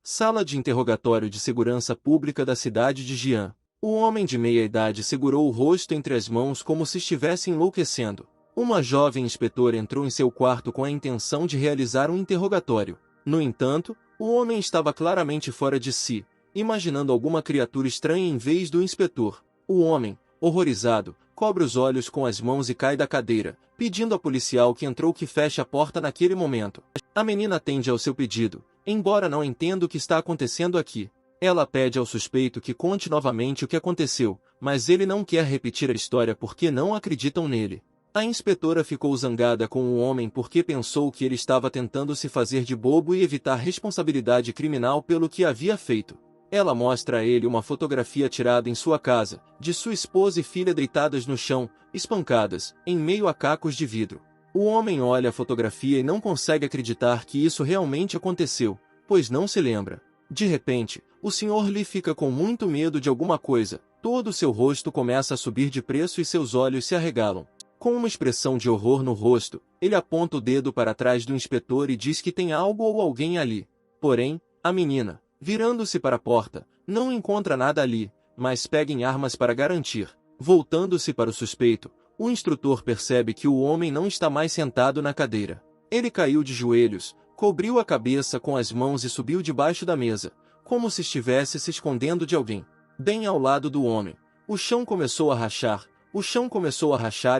Sala de interrogatório de segurança pública da cidade de Jian. O homem de meia-idade segurou o rosto entre as mãos como se estivesse enlouquecendo. Uma jovem inspetora entrou em seu quarto com a intenção de realizar um interrogatório. No entanto, o homem estava claramente fora de si, imaginando alguma criatura estranha em vez do inspetor. O homem, horrorizado, cobre os olhos com as mãos e cai da cadeira, pedindo ao policial que entrou que feche a porta naquele momento. A menina atende ao seu pedido, embora não entenda o que está acontecendo aqui. Ela pede ao suspeito que conte novamente o que aconteceu, mas ele não quer repetir a história porque não acreditam nele. A inspetora ficou zangada com o homem porque pensou que ele estava tentando se fazer de bobo e evitar responsabilidade criminal pelo que havia feito. Ela mostra a ele uma fotografia tirada em sua casa, de sua esposa e filha deitadas no chão, espancadas, em meio a cacos de vidro. O homem olha a fotografia e não consegue acreditar que isso realmente aconteceu, pois não se lembra. De repente, o Sr. Lee fica com muito medo de alguma coisa, todo o seu rosto começa a subir de preço e seus olhos se arregalam. Com uma expressão de horror no rosto, ele aponta o dedo para trás do inspetor e diz que tem algo ou alguém ali. Porém, a menina, virando-se para a porta, não encontra nada ali, mas pega em armas para garantir. Voltando-se para o suspeito, o instrutor percebe que o homem não está mais sentado na cadeira. Ele caiu de joelhos, cobriu a cabeça com as mãos e subiu debaixo da mesa, como se estivesse se escondendo de alguém. Bem ao lado do homem, o chão começou a rachar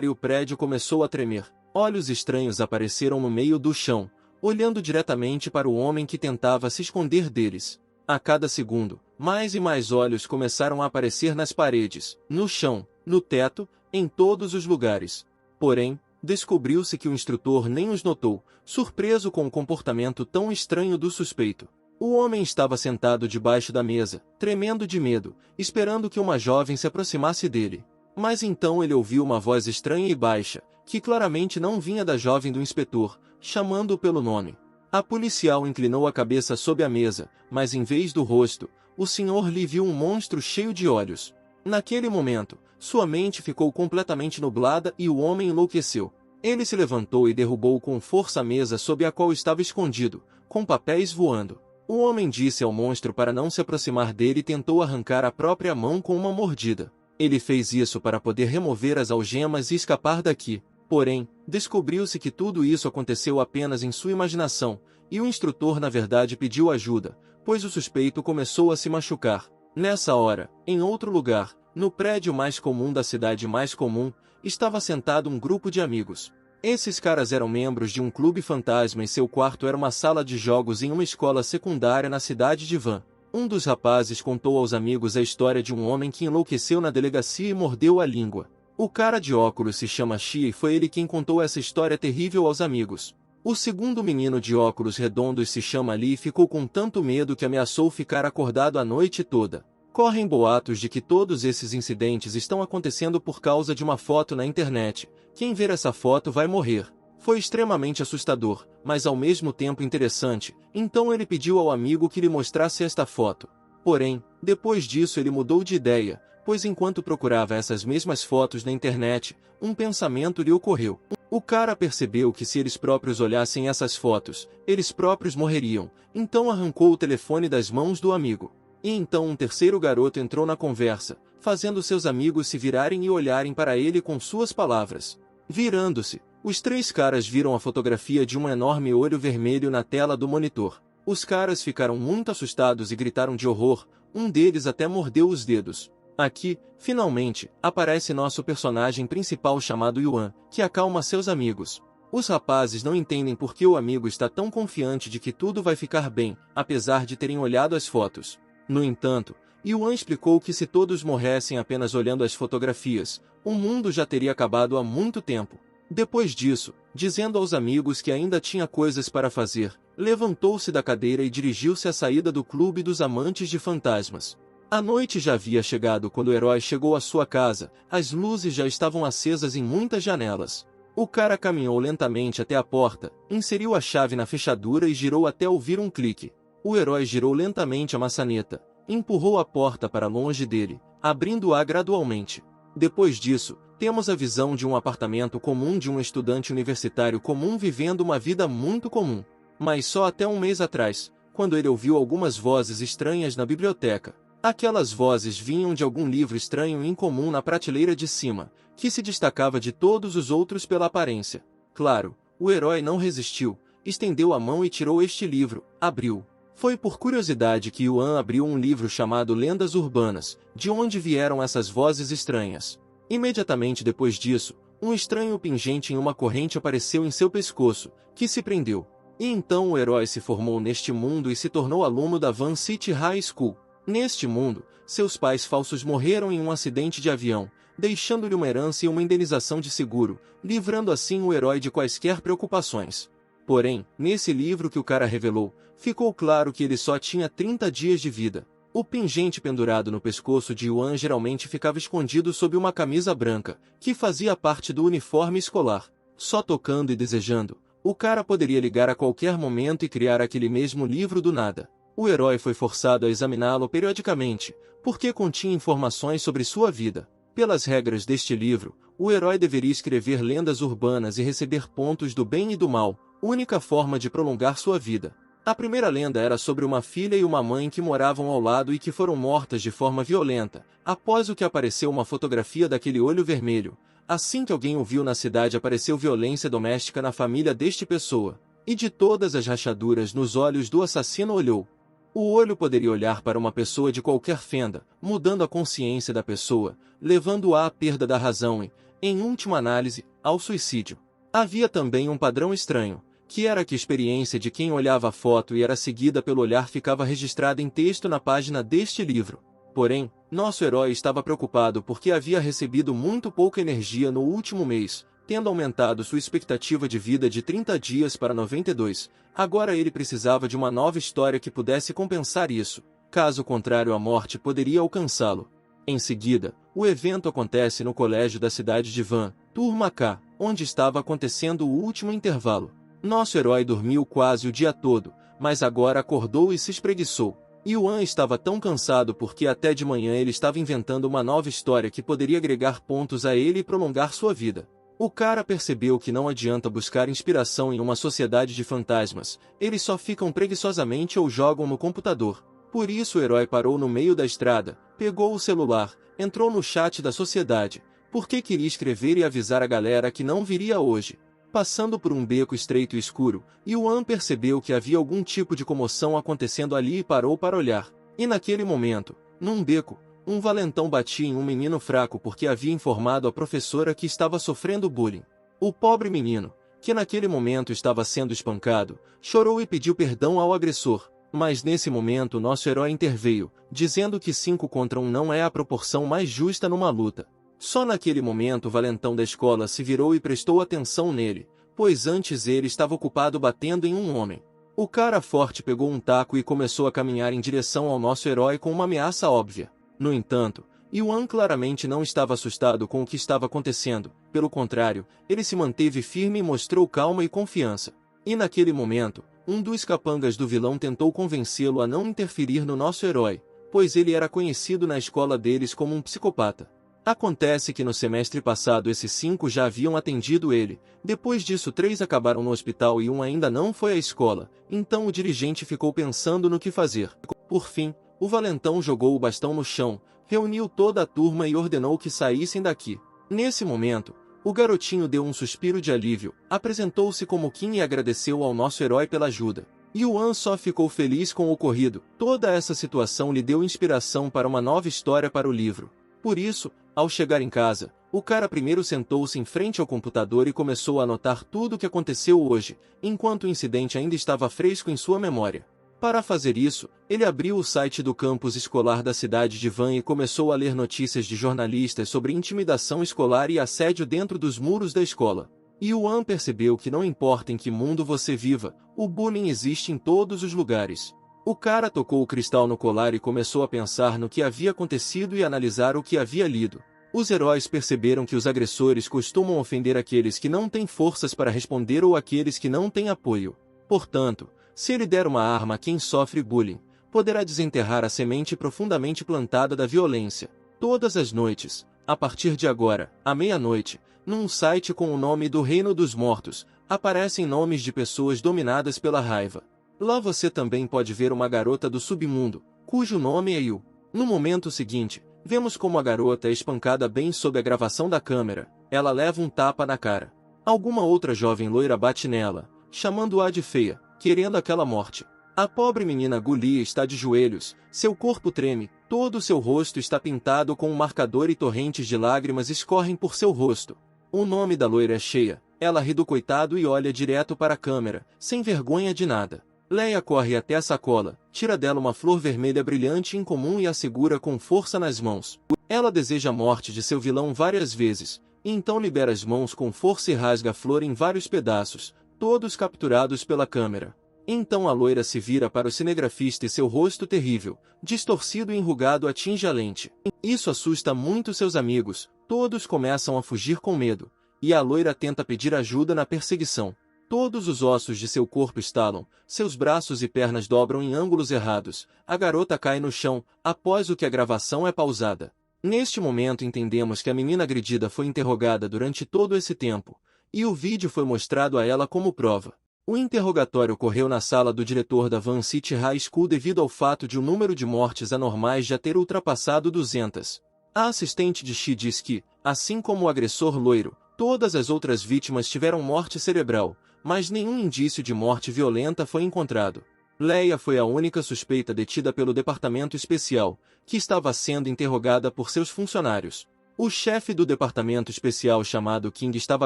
e o prédio começou a tremer. Olhos estranhos apareceram no meio do chão, olhando diretamente para o homem que tentava se esconder deles. A cada segundo, mais e mais olhos começaram a aparecer nas paredes, no chão, no teto, em todos os lugares. Porém, descobriu-se que o instrutor nem os notou, surpreso com o comportamento tão estranho do suspeito. O homem estava sentado debaixo da mesa, tremendo de medo, esperando que uma jovem se aproximasse dele. Mas então ele ouviu uma voz estranha e baixa, que claramente não vinha da jovem do inspetor, chamando-o pelo nome. A policial inclinou a cabeça sob a mesa, mas em vez do rosto, o Sr. Lee viu um monstro cheio de olhos. Naquele momento, sua mente ficou completamente nublada e o homem enlouqueceu. Ele se levantou e derrubou com força a mesa sob a qual estava escondido, com papéis voando. O homem disse ao monstro para não se aproximar dele e tentou arrancar a própria mão com uma mordida. Ele fez isso para poder remover as algemas e escapar daqui. Porém, descobriu-se que tudo isso aconteceu apenas em sua imaginação, e o instrutor na verdade pediu ajuda, pois o suspeito começou a se machucar. Nessa hora, em outro lugar, no prédio mais comum da cidade mais comum, estava sentado um grupo de amigos. Esses caras eram membros de um clube fantasma e seu quarto era uma sala de jogos em uma escola secundária na cidade de Van. Um dos rapazes contou aos amigos a história de um homem que enlouqueceu na delegacia e mordeu a língua. O cara de óculos se chama Xia e foi ele quem contou essa história terrível aos amigos. O segundo menino de óculos redondos se chama Lee e ficou com tanto medo que ameaçou ficar acordado a noite toda. Correm boatos de que todos esses incidentes estão acontecendo por causa de uma foto na internet. Quem ver essa foto vai morrer. Foi extremamente assustador, mas ao mesmo tempo interessante, então ele pediu ao amigo que lhe mostrasse esta foto. Porém, depois disso ele mudou de ideia, pois enquanto procurava essas mesmas fotos na internet, um pensamento lhe ocorreu. O cara percebeu que se eles próprios olhassem essas fotos, eles próprios morreriam, então arrancou o telefone das mãos do amigo. E então um terceiro garoto entrou na conversa, fazendo seus amigos se virarem e olharem para ele com suas palavras. Virando-se, os três caras viram a fotografia de um enorme olho vermelho na tela do monitor. Os caras ficaram muito assustados e gritaram de horror, um deles até mordeu os dedos. Aqui, finalmente, aparece nosso personagem principal chamado Yuan, que acalma seus amigos. Os rapazes não entendem por que o amigo está tão confiante de que tudo vai ficar bem, apesar de terem olhado as fotos. No entanto, Yuan explicou que se todos morressem apenas olhando as fotografias, o mundo já teria acabado há muito tempo. Depois disso, dizendo aos amigos que ainda tinha coisas para fazer, levantou-se da cadeira e dirigiu-se à saída do clube dos amantes de fantasmas. A noite já havia chegado quando o herói chegou à sua casa, as luzes já estavam acesas em muitas janelas. O cara caminhou lentamente até a porta, inseriu a chave na fechadura e girou até ouvir um clique. O herói girou lentamente a maçaneta, empurrou a porta para longe dele, abrindo-a gradualmente. Depois disso, temos a visão de um apartamento comum de um estudante universitário comum vivendo uma vida muito comum. Mas só até um mês atrás, quando ele ouviu algumas vozes estranhas na biblioteca. Aquelas vozes vinham de algum livro estranho e incomum na prateleira de cima, que se destacava de todos os outros pela aparência. Claro, o herói não resistiu, estendeu a mão e tirou este livro, abriu. Foi por curiosidade que Yuan abriu um livro chamado Lendas Urbanas, de onde vieram essas vozes estranhas. Imediatamente depois disso, um estranho pingente em uma corrente apareceu em seu pescoço, que se prendeu. E então o herói se formou neste mundo e se tornou aluno da Van City High School. Neste mundo, seus pais falsos morreram em um acidente de avião, deixando-lhe uma herança e uma indenização de seguro, livrando assim o herói de quaisquer preocupações. Porém, nesse livro que o cara revelou, ficou claro que ele só tinha 30 dias de vida. O pingente pendurado no pescoço de Yuan geralmente ficava escondido sob uma camisa branca, que fazia parte do uniforme escolar. Só tocando e desejando, o cara poderia ligar a qualquer momento e criar aquele mesmo livro do nada. O herói foi forçado a examiná-lo periodicamente, porque continha informações sobre sua vida. Pelas regras deste livro, o herói deveria escrever lendas urbanas e receber pontos do bem e do mal, única forma de prolongar sua vida. A primeira lenda era sobre uma filha e uma mãe que moravam ao lado e que foram mortas de forma violenta, após o que apareceu uma fotografia daquele olho vermelho. Assim que alguém o viu na cidade, apareceu violência doméstica na família deste pessoa, e de todas as rachaduras nos olhos do assassino olhou. O olho poderia olhar para uma pessoa de qualquer fenda, mudando a consciência da pessoa, levando-a à perda da razão e, em última análise, ao suicídio. Havia também um padrão estranho, que era que a experiência de quem olhava a foto e era seguida pelo olhar ficava registrada em texto na página deste livro. Porém, nosso herói estava preocupado porque havia recebido muito pouca energia no último mês, tendo aumentado sua expectativa de vida de 30 dias para 92, agora ele precisava de uma nova história que pudesse compensar isso, caso contrário a morte poderia alcançá-lo. Em seguida, o evento acontece no colégio da cidade de Van, Turma K, onde estava acontecendo o último intervalo. Nosso herói dormiu quase o dia todo, mas agora acordou e se espreguiçou. Yuan estava tão cansado porque até de manhã ele estava inventando uma nova história que poderia agregar pontos a ele e prolongar sua vida. O cara percebeu que não adianta buscar inspiração em uma sociedade de fantasmas, eles só ficam preguiçosamente ou jogam no computador. Por isso o herói parou no meio da estrada, pegou o celular, entrou no chat da sociedade, porque queria escrever e avisar a galera que não viria hoje. Passando por um beco estreito e escuro, Yuan percebeu que havia algum tipo de comoção acontecendo ali e parou para olhar. E naquele momento, num beco, um valentão batia em um menino fraco porque havia informado a professora que estava sofrendo bullying. O pobre menino, que naquele momento estava sendo espancado, chorou e pediu perdão ao agressor, mas nesse momento nosso herói interveio, dizendo que 5 contra 1 não é a proporção mais justa numa luta. Só naquele momento o valentão da escola se virou e prestou atenção nele, pois antes ele estava ocupado batendo em um homem. O cara forte pegou um taco e começou a caminhar em direção ao nosso herói com uma ameaça óbvia. No entanto, Yuan claramente não estava assustado com o que estava acontecendo, pelo contrário, ele se manteve firme e mostrou calma e confiança. E naquele momento, um dos capangas do vilão tentou convencê-lo a não interferir no nosso herói, pois ele era conhecido na escola deles como um psicopata. Acontece que no semestre passado esses 5 já haviam atendido ele, depois disso 3 acabaram no hospital e um ainda não foi à escola, então o dirigente ficou pensando no que fazer. Por fim, o valentão jogou o bastão no chão, reuniu toda a turma e ordenou que saíssem daqui. Nesse momento, o garotinho deu um suspiro de alívio, apresentou-se como Kim e agradeceu ao nosso herói pela ajuda. Yuan só ficou feliz com o ocorrido, toda essa situação lhe deu inspiração para uma nova história para o livro. Por isso, ao chegar em casa, o cara primeiro sentou-se em frente ao computador e começou a anotar tudo o que aconteceu hoje, enquanto o incidente ainda estava fresco em sua memória. Para fazer isso, ele abriu o site do campus escolar da cidade de Van e começou a ler notícias de jornalistas sobre intimidação escolar e assédio dentro dos muros da escola. Yuan percebeu que não importa em que mundo você viva, o bullying existe em todos os lugares. O cara tocou o cristal no colar e começou a pensar no que havia acontecido e analisar o que havia lido. Os heróis perceberam que os agressores costumam ofender aqueles que não têm forças para responder ou aqueles que não têm apoio. Portanto, se ele der uma arma a quem sofre bullying, poderá desenterrar a semente profundamente plantada da violência. Todas as noites, a partir de agora, à meia-noite, num site com o nome do Reino dos Mortos, aparecem nomes de pessoas dominadas pela raiva. Lá você também pode ver uma garota do submundo, cujo nome é Yu. No momento seguinte, vemos como a garota é espancada bem sob a gravação da câmera. Ela leva um tapa na cara. Alguma outra jovem loira bate nela, chamando-a de feia, querendo aquela morte. A pobre menina Gulia está de joelhos, seu corpo treme, todo seu rosto está pintado com um marcador e torrentes de lágrimas escorrem por seu rosto. O nome da loira é Cheia. Ela ri do coitado e olha direto para a câmera, sem vergonha de nada. Leia corre até a sacola, tira dela uma flor vermelha brilhante e incomum e a segura com força nas mãos. Ela deseja a morte de seu vilão várias vezes, e então libera as mãos com força e rasga a flor em vários pedaços, todos capturados pela câmera. Então a loira se vira para o cinegrafista e seu rosto terrível, distorcido e enrugado atinge a lente. Isso assusta muito seus amigos, todos começam a fugir com medo, e a loira tenta pedir ajuda na perseguição. Todos os ossos de seu corpo estalam, seus braços e pernas dobram em ângulos errados, a garota cai no chão, após o que a gravação é pausada. Neste momento entendemos que a menina agredida foi interrogada durante todo esse tempo, e o vídeo foi mostrado a ela como prova. O interrogatório ocorreu na sala do diretor da Van City High School devido ao fato de o número de mortes anormais já ter ultrapassado 200. A assistente de Shi diz que, assim como o agressor loiro, todas as outras vítimas tiveram morte cerebral, mas nenhum indício de morte violenta foi encontrado. Leia foi a única suspeita detida pelo departamento especial, que estava sendo interrogada por seus funcionários. O chefe do departamento especial chamado King estava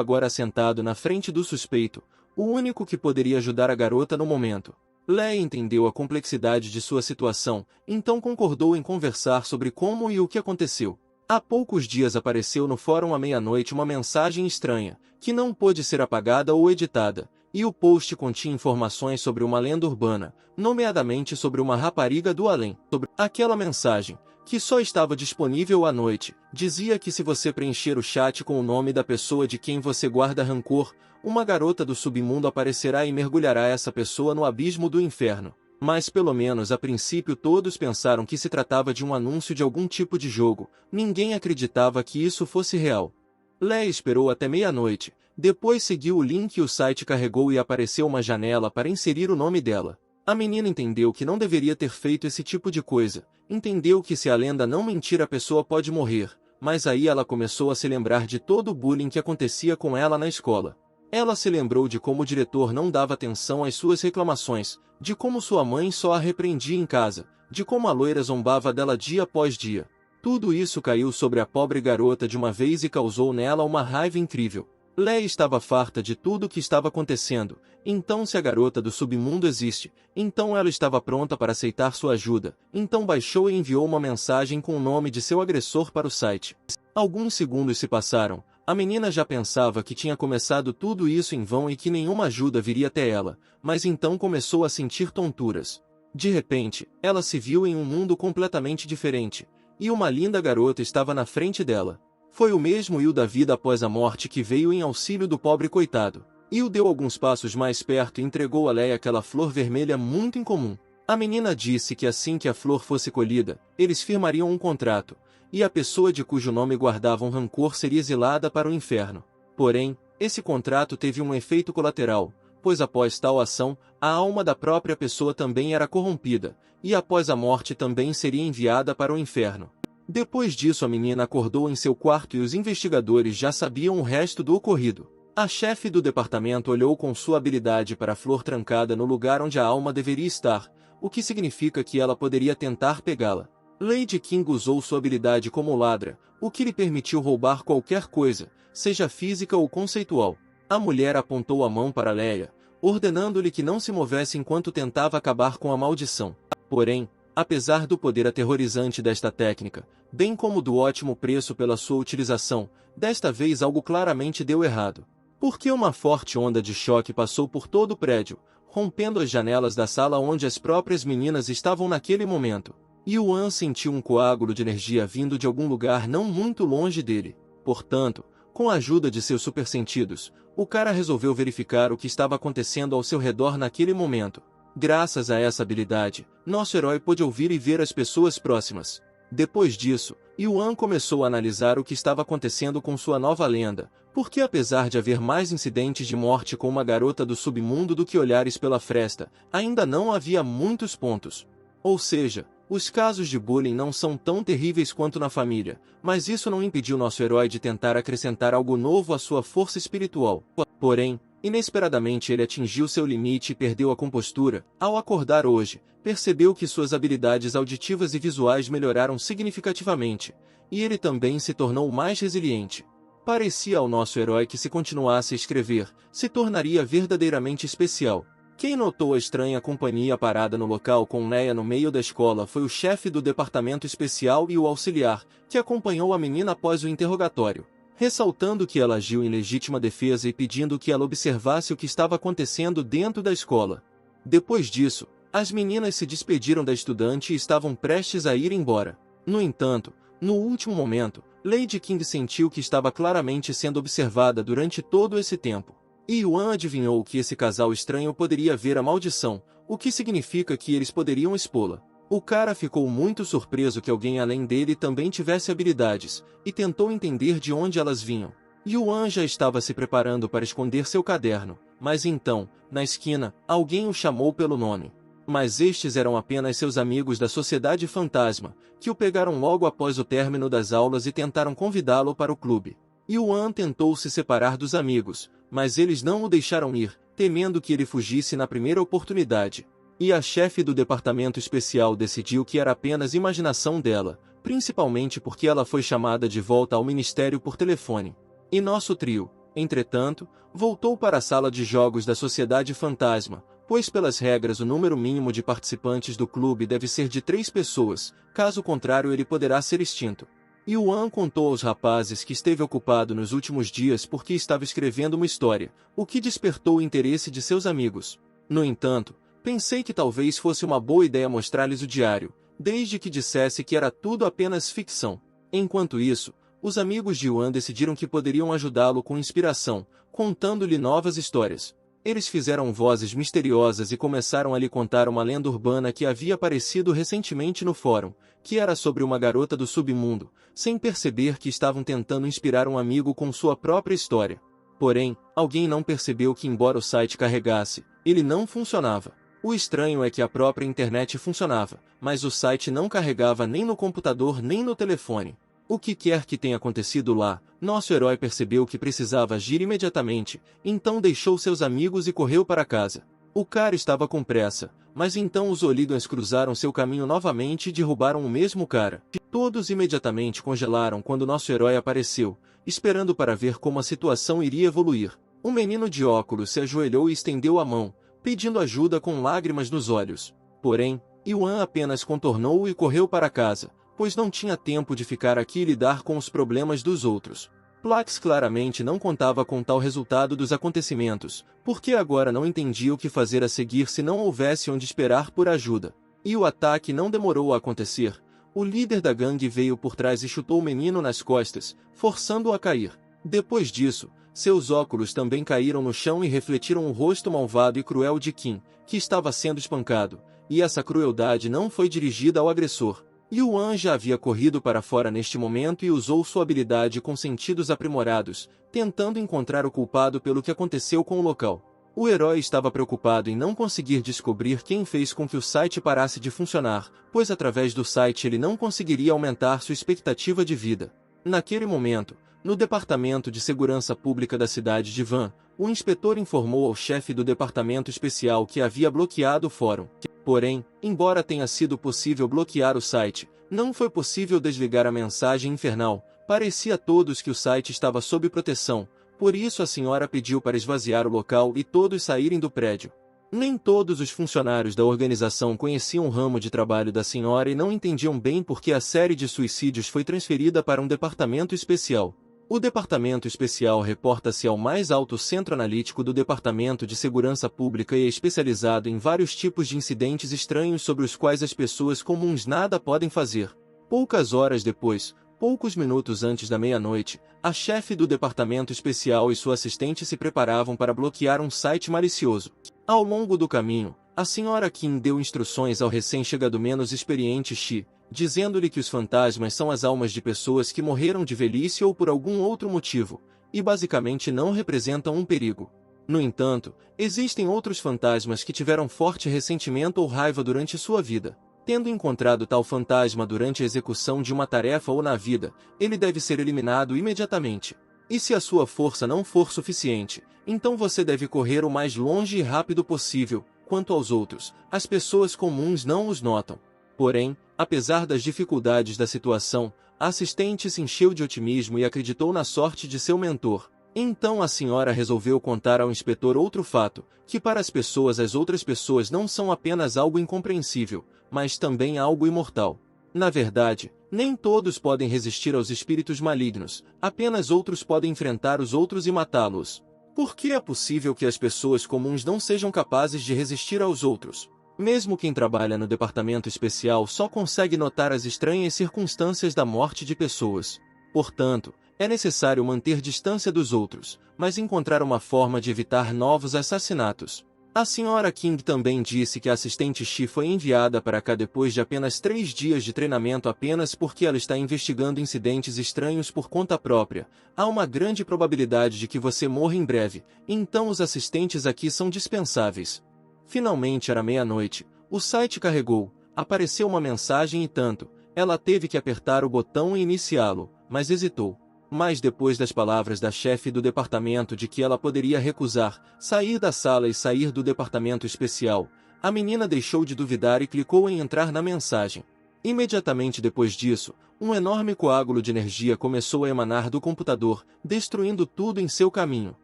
agora sentado na frente do suspeito, o único que poderia ajudar a garota no momento. Leia entendeu a complexidade de sua situação, então concordou em conversar sobre como e o que aconteceu. Há poucos dias apareceu no fórum à meia-noite uma mensagem estranha, que não pôde ser apagada ou editada, e o post continha informações sobre uma lenda urbana, nomeadamente sobre uma rapariga do além. Sobre aquela mensagem, que só estava disponível à noite, dizia que se você preencher o chat com o nome da pessoa de quem você guarda rancor, uma garota do submundo aparecerá e mergulhará essa pessoa no abismo do inferno. Mas pelo menos a princípio todos pensaram que se tratava de um anúncio de algum tipo de jogo, ninguém acreditava que isso fosse real. Leia esperou até meia-noite, depois seguiu o link e o site carregou e apareceu uma janela para inserir o nome dela. A menina entendeu que não deveria ter feito esse tipo de coisa, entendeu que se a lenda não mentir a pessoa pode morrer, mas aí ela começou a se lembrar de todo o bullying que acontecia com ela na escola. Ela se lembrou de como o diretor não dava atenção às suas reclamações, de como sua mãe só a repreendia em casa, de como a loira zombava dela dia após dia. Tudo isso caiu sobre a pobre garota de uma vez e causou nela uma raiva incrível. Leia estava farta de tudo o que estava acontecendo, então se a garota do submundo existe, então ela estava pronta para aceitar sua ajuda, então baixou e enviou uma mensagem com o nome de seu agressor para o site. Alguns segundos se passaram. A menina já pensava que tinha começado tudo isso em vão e que nenhuma ajuda viria até ela, mas então começou a sentir tonturas. De repente, ela se viu em um mundo completamente diferente, e uma linda garota estava na frente dela. Foi o mesmo Yu da vida após a morte que veio em auxílio do pobre coitado. Yu deu alguns passos mais perto e entregou a Leia aquela flor vermelha muito incomum. A menina disse que assim que a flor fosse colhida, eles firmariam um contrato, e a pessoa de cujo nome guardavam rancor seria exilada para o inferno. Porém, esse contrato teve um efeito colateral, pois após tal ação, a alma da própria pessoa também era corrompida, e após a morte também seria enviada para o inferno. Depois disso a menina acordou em seu quarto e os investigadores já sabiam o resto do ocorrido. A chefe do departamento olhou com sua habilidade para a flor trancada no lugar onde a alma deveria estar, o que significa que ela poderia tentar pegá-la. Lady King usou sua habilidade como ladra, o que lhe permitiu roubar qualquer coisa, seja física ou conceitual. A mulher apontou a mão para Leia, ordenando-lhe que não se movesse enquanto tentava acabar com a maldição. Porém, apesar do poder aterrorizante desta técnica, bem como do ótimo preço pela sua utilização, desta vez algo claramente deu errado. Porque uma forte onda de choque passou por todo o prédio, rompendo as janelas da sala onde as próprias meninas estavam naquele momento. Yuan sentiu um coágulo de energia vindo de algum lugar não muito longe dele. Portanto, com a ajuda de seus supersentidos, o cara resolveu verificar o que estava acontecendo ao seu redor naquele momento. Graças a essa habilidade, nosso herói pôde ouvir e ver as pessoas próximas. Depois disso, Yuan começou a analisar o que estava acontecendo com sua nova lenda, porque apesar de haver mais incidentes de morte com uma garota do submundo do que olhares pela fresta, ainda não havia muitos pontos. Ou seja, os casos de bullying não são tão terríveis quanto na família, mas isso não impediu nosso herói de tentar acrescentar algo novo à sua força espiritual. Porém, inesperadamente ele atingiu seu limite e perdeu a compostura. Ao acordar hoje, percebeu que suas habilidades auditivas e visuais melhoraram significativamente, e ele também se tornou mais resiliente. Parecia ao nosso herói que se continuasse a escrever, se tornaria verdadeiramente especial. Quem notou a estranha companhia parada no local com Neia no meio da escola foi o chefe do departamento especial e o auxiliar, que acompanhou a menina após o interrogatório, ressaltando que ela agiu em legítima defesa e pedindo que ela observasse o que estava acontecendo dentro da escola. Depois disso, as meninas se despediram da estudante e estavam prestes a ir embora. No entanto, no último momento, Lady King sentiu que estava claramente sendo observada durante todo esse tempo. E Yuan adivinhou que esse casal estranho poderia ver a maldição, o que significa que eles poderiam expô-la. O cara ficou muito surpreso que alguém além dele também tivesse habilidades, e tentou entender de onde elas vinham. Yuan já estava se preparando para esconder seu caderno, mas então, na esquina, alguém o chamou pelo nome. Mas estes eram apenas seus amigos da Sociedade Fantasma, que o pegaram logo após o término das aulas e tentaram convidá-lo para o clube. Yuan tentou se separar dos amigos, mas eles não o deixaram ir, temendo que ele fugisse na primeira oportunidade. E a chefe do departamento especial decidiu que era apenas imaginação dela, principalmente porque ela foi chamada de volta ao ministério por telefone. E nosso trio, entretanto, voltou para a sala de jogos da Sociedade Fantasma, pois pelas regras o número mínimo de participantes do clube deve ser de 3 pessoas, caso contrário ele poderá ser extinto. Yuan contou aos rapazes que esteve ocupado nos últimos dias porque estava escrevendo uma história, o que despertou o interesse de seus amigos. No entanto, pensei que talvez fosse uma boa ideia mostrar-lhes o diário, desde que dissesse que era tudo apenas ficção. Enquanto isso, os amigos de Yuan decidiram que poderiam ajudá-lo com inspiração, contando-lhe novas histórias. Eles fizeram vozes misteriosas e começaram a lhe contar uma lenda urbana que havia aparecido recentemente no fórum, que era sobre uma garota do submundo, sem perceber que estavam tentando inspirar um amigo com sua própria história. Porém, alguém não percebeu que embora o site carregasse, ele não funcionava. O estranho é que a própria internet funcionava, mas o site não carregava nem no computador nem no telefone. O que quer que tenha acontecido lá, nosso herói percebeu que precisava agir imediatamente, então deixou seus amigos e correu para casa. O cara estava com pressa, mas então os Olidans cruzaram seu caminho novamente e derrubaram o mesmo cara. Todos imediatamente congelaram quando nosso herói apareceu, esperando para ver como a situação iria evoluir. Um menino de óculos se ajoelhou e estendeu a mão, pedindo ajuda com lágrimas nos olhos. Porém, Yuan apenas contornou-o e correu para casa, pois não tinha tempo de ficar aqui e lidar com os problemas dos outros. Plax claramente não contava com tal resultado dos acontecimentos, porque agora não entendia o que fazer a seguir se não houvesse onde esperar por ajuda. E o ataque não demorou a acontecer. O líder da gangue veio por trás e chutou o menino nas costas, forçando-o a cair. Depois disso, seus óculos também caíram no chão e refletiram o rosto malvado e cruel de Kim, que estava sendo espancado, e essa crueldade não foi dirigida ao agressor. Yuan já havia corrido para fora neste momento e usou sua habilidade com sentidos aprimorados, tentando encontrar o culpado pelo que aconteceu com o local. O herói estava preocupado em não conseguir descobrir quem fez com que o site parasse de funcionar, pois através do site ele não conseguiria aumentar sua expectativa de vida. Naquele momento, no Departamento de Segurança Pública da cidade de Van, o inspetor informou ao chefe do departamento especial que havia bloqueado o fórum. Porém, embora tenha sido possível bloquear o site, não foi possível desligar a mensagem infernal. Parecia a todos que o site estava sob proteção, por isso a senhora pediu para esvaziar o local e todos saírem do prédio. Nem todos os funcionários da organização conheciam o ramo de trabalho da senhora e não entendiam bem por que a série de suicídios foi transferida para um departamento especial. O departamento especial reporta-se ao mais alto centro analítico do Departamento de Segurança Pública e é especializado em vários tipos de incidentes estranhos sobre os quais as pessoas comuns nada podem fazer. Poucas horas depois, poucos minutos antes da meia-noite, a chefe do departamento especial e sua assistente se preparavam para bloquear um site malicioso. Ao longo do caminho, a senhora Kim deu instruções ao recém-chegado menos experiente Shi, dizendo-lhe que os fantasmas são as almas de pessoas que morreram de velhice ou por algum outro motivo, e basicamente não representam um perigo. No entanto, existem outros fantasmas que tiveram forte ressentimento ou raiva durante sua vida. Tendo encontrado tal fantasma durante a execução de uma tarefa ou na vida, ele deve ser eliminado imediatamente. E se a sua força não for suficiente, então você deve correr o mais longe e rápido possível. Quanto aos outros, as pessoas comuns não os notam. Porém, apesar das dificuldades da situação, a assistente se encheu de otimismo e acreditou na sorte de seu mentor. Então a senhora resolveu contar ao inspetor outro fato, que para as outras pessoas não são apenas algo incompreensível, mas também algo imortal. Na verdade, nem todos podem resistir aos espíritos malignos, apenas outros podem enfrentar os outros e matá-los. Por que é possível que as pessoas comuns não sejam capazes de resistir aos outros? Mesmo quem trabalha no departamento especial só consegue notar as estranhas circunstâncias da morte de pessoas. Portanto, é necessário manter distância dos outros, mas encontrar uma forma de evitar novos assassinatos. A senhora King também disse que a assistente Shi foi enviada para cá depois de apenas 3 dias de treinamento apenas porque ela está investigando incidentes estranhos por conta própria. Há uma grande probabilidade de que você morra em breve, então os assistentes aqui são dispensáveis. Finalmente era meia-noite, o site carregou, apareceu uma mensagem e tanto, ela teve que apertar o botão e iniciá-lo, mas hesitou. Mas depois das palavras da chefe do departamento de que ela poderia recusar, sair da sala e sair do departamento especial, a menina deixou de duvidar e clicou em entrar na mensagem. Imediatamente depois disso, um enorme coágulo de energia começou a emanar do computador, destruindo tudo em seu caminho.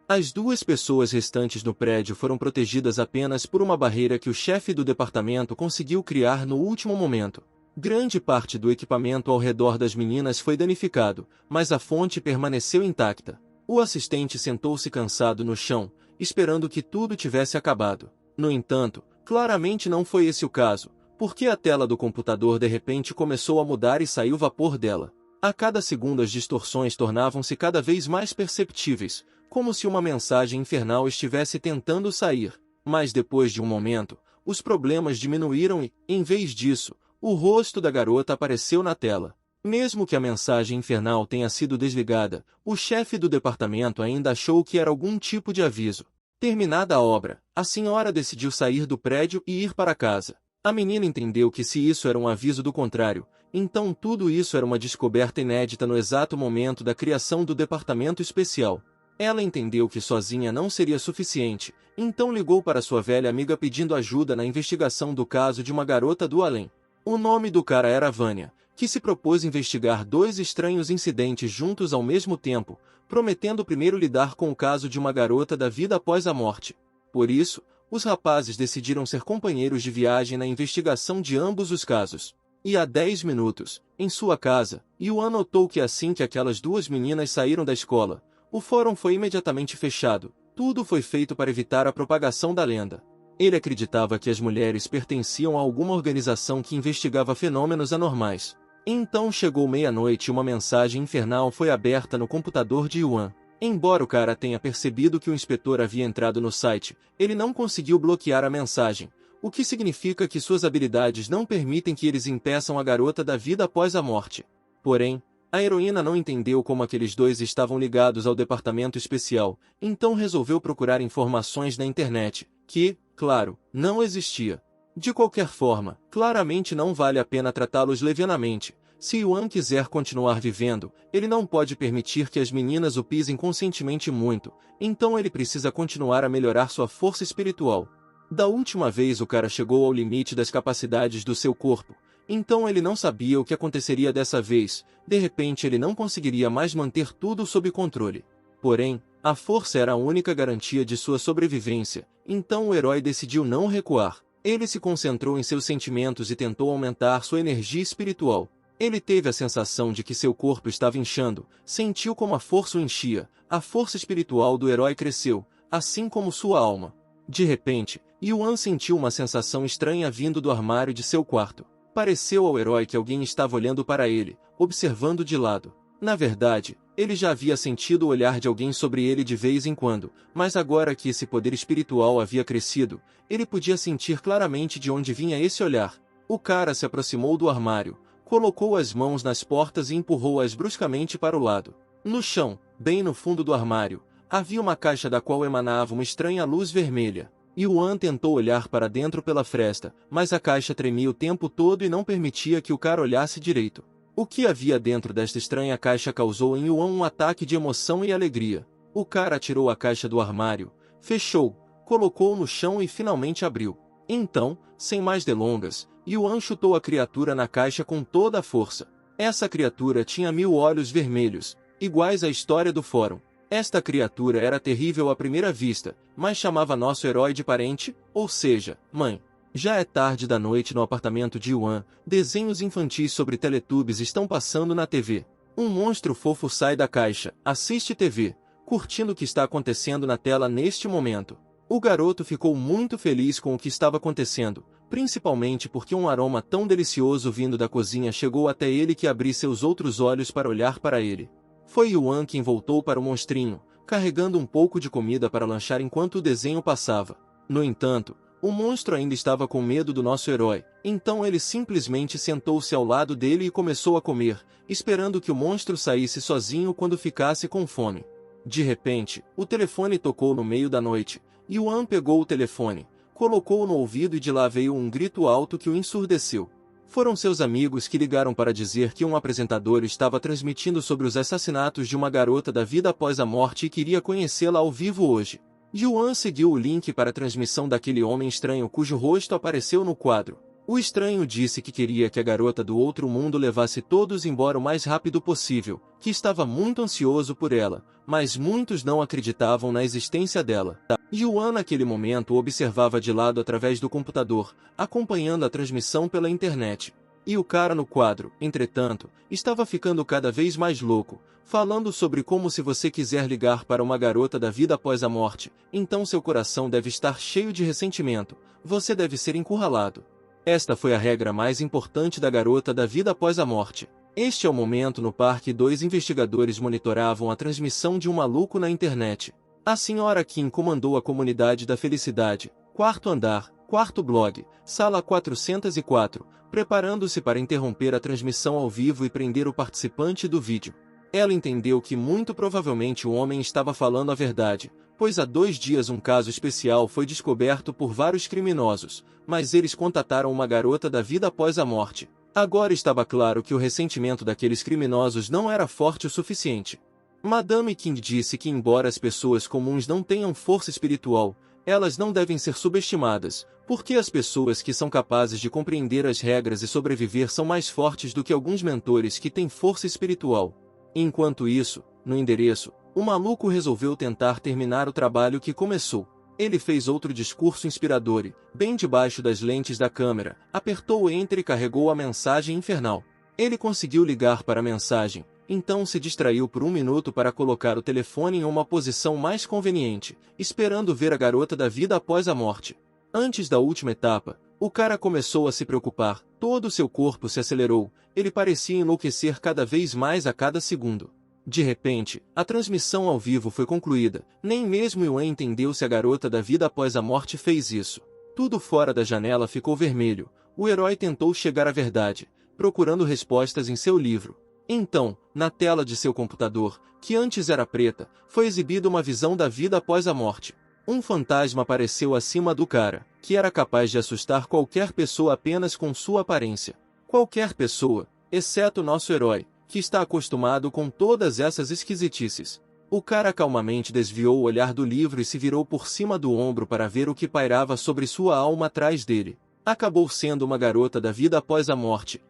As 2 pessoas restantes no prédio foram protegidas apenas por uma barreira que o chefe do departamento conseguiu criar no último momento. Grande parte do equipamento ao redor das meninas foi danificado, mas a fonte permaneceu intacta. O assistente sentou-se cansado no chão, esperando que tudo tivesse acabado. No entanto, claramente não foi esse o caso, porque a tela do computador de repente começou a mudar e saiu vapor dela. A cada segundo as distorções tornavam-se cada vez mais perceptíveis, como se uma mensagem infernal estivesse tentando sair. Mas depois de um momento, os problemas diminuíram e, em vez disso, o rosto da garota apareceu na tela. Mesmo que a mensagem infernal tenha sido desligada, o chefe do departamento ainda achou que era algum tipo de aviso. Terminada a obra, a senhora decidiu sair do prédio e ir para casa. A menina entendeu que se isso era um aviso do contrário, então tudo isso era uma descoberta inédita no exato momento da criação do departamento especial. Ela entendeu que sozinha não seria suficiente, então ligou para sua velha amiga pedindo ajuda na investigação do caso de uma garota do além. O nome do cara era Vânia, que se propôs investigar 2 estranhos incidentes juntos ao mesmo tempo, prometendo primeiro lidar com o caso de uma garota da vida após a morte. Por isso, os rapazes decidiram ser companheiros de viagem na investigação de ambos os casos. E há 10 minutos, em sua casa, Yuan notou que assim que aquelas 2 meninas saíram da escola, o fórum foi imediatamente fechado. Tudo foi feito para evitar a propagação da lenda. Ele acreditava que as mulheres pertenciam a alguma organização que investigava fenômenos anormais. Então chegou meia-noite e uma mensagem infernal foi aberta no computador de Yuan. Embora o cara tenha percebido que o inspetor havia entrado no site, ele não conseguiu bloquear a mensagem, o que significa que suas habilidades não permitem que eles impeçam a garota da vida após a morte. Porém, a heroína não entendeu como aqueles 2 estavam ligados ao departamento especial, então resolveu procurar informações na internet, que, claro, não existia. De qualquer forma, claramente não vale a pena tratá-los levianamente. Se Yuan quiser continuar vivendo, ele não pode permitir que as meninas o pisem conscientemente muito, então ele precisa continuar a melhorar sua força espiritual. Da última vez o cara chegou ao limite das capacidades do seu corpo, então ele não sabia o que aconteceria dessa vez. De repente ele não conseguiria mais manter tudo sob controle. Porém, a força era a única garantia de sua sobrevivência, então o herói decidiu não recuar. Ele se concentrou em seus sentimentos e tentou aumentar sua energia espiritual. Ele teve a sensação de que seu corpo estava inchando, sentiu como a força o enchia, a força espiritual do herói cresceu, assim como sua alma. De repente, Yuan sentiu uma sensação estranha vindo do armário de seu quarto. Pareceu ao herói que alguém estava olhando para ele, observando de lado. Na verdade, ele já havia sentido o olhar de alguém sobre ele de vez em quando, mas agora que esse poder espiritual havia crescido, ele podia sentir claramente de onde vinha esse olhar. O cara se aproximou do armário, Colocou as mãos nas portas e empurrou-as bruscamente para o lado. No chão, bem no fundo do armário, havia uma caixa da qual emanava uma estranha luz vermelha. Yuan tentou olhar para dentro pela fresta, mas a caixa tremia o tempo todo e não permitia que o cara olhasse direito. O que havia dentro desta estranha caixa causou em Yuan um ataque de emoção e alegria. O cara tirou a caixa do armário, fechou, colocou no chão e finalmente abriu. Então, sem mais delongas, Yuan chutou a criatura na caixa com toda a força. Essa criatura tinha 1000 olhos vermelhos, iguais à história do fórum. Esta criatura era terrível à primeira vista, mas chamava nosso herói de parente, ou seja, mãe. Já é tarde da noite no apartamento de Yuan, desenhos infantis sobre Teletubbies estão passando na TV. Um monstro fofo sai da caixa, assiste TV, curtindo o que está acontecendo na tela neste momento. O garoto ficou muito feliz com o que estava acontecendo, principalmente porque um aroma tão delicioso vindo da cozinha chegou até ele que abriu seus outros olhos para olhar para ele. Foi Yuan quem voltou para o monstrinho, carregando um pouco de comida para lanchar enquanto o desenho passava. No entanto, o monstro ainda estava com medo do nosso herói, então ele simplesmente sentou-se ao lado dele e começou a comer, esperando que o monstro saísse sozinho quando ficasse com fome. De repente, o telefone tocou no meio da noite. Yuan pegou o telefone, colocou-o no ouvido e de lá veio um grito alto que o ensurdeceu. Foram seus amigos que ligaram para dizer que um apresentador estava transmitindo sobre os assassinatos de uma garota da vida após a morte e queria conhecê-la ao vivo hoje. Yuan seguiu o link para a transmissão daquele homem estranho cujo rosto apareceu no quadro. O estranho disse que queria que a garota do outro mundo levasse todos embora o mais rápido possível, que estava muito ansioso por ela, mas muitos não acreditavam na existência dela. Yuan naquele momento observava de lado através do computador, acompanhando a transmissão pela internet. E o cara no quadro, entretanto, estava ficando cada vez mais louco, falando sobre como se você quiser ligar para uma garota da vida após a morte, então seu coração deve estar cheio de ressentimento, você deve ser encurralado. Esta foi a regra mais importante da garota da vida após a morte. Este é o momento no parque 2 investigadores monitoravam a transmissão de um maluco na internet. A senhora Kim comandou a comunidade da felicidade, quarto andar, quarto blog, sala 404, preparando-se para interromper a transmissão ao vivo e prender o participante do vídeo. Ela entendeu que muito provavelmente o homem estava falando a verdade, pois há 2 dias um caso especial foi descoberto por vários criminosos, mas eles contataram uma garota da vida após a morte. Agora estava claro que o ressentimento daqueles criminosos não era forte o suficiente. Madame King disse que embora as pessoas comuns não tenham força espiritual, elas não devem ser subestimadas, porque as pessoas que são capazes de compreender as regras e sobreviver são mais fortes do que alguns mentores que têm força espiritual. Enquanto isso, no endereço, o maluco resolveu tentar terminar o trabalho que começou. Ele fez outro discurso inspirador e, bem debaixo das lentes da câmera, apertou o Enter e carregou a mensagem infernal. Ele conseguiu ligar para a mensagem, então se distraiu por 1 minuto para colocar o telefone em uma posição mais conveniente, esperando ver a garota da vida após a morte. Antes da última etapa, o cara começou a se preocupar, todo o seu corpo se acelerou, ele parecia enlouquecer cada vez mais a cada segundo. De repente, a transmissão ao vivo foi concluída, nem mesmo Yuan entendeu se a garota da vida após a morte fez isso. Tudo fora da janela ficou vermelho, o herói tentou chegar à verdade, procurando respostas em seu livro. Então, na tela de seu computador, que antes era preta, foi exibida uma visão da vida após a morte. Um fantasma apareceu acima do cara, que era capaz de assustar qualquer pessoa apenas com sua aparência. Qualquer pessoa, exceto nosso herói, que está acostumado com todas essas esquisitices. O cara calmamente desviou o olhar do livro e se virou por cima do ombro para ver o que pairava sobre sua alma atrás dele. Acabou sendo uma garota da vida após a morte,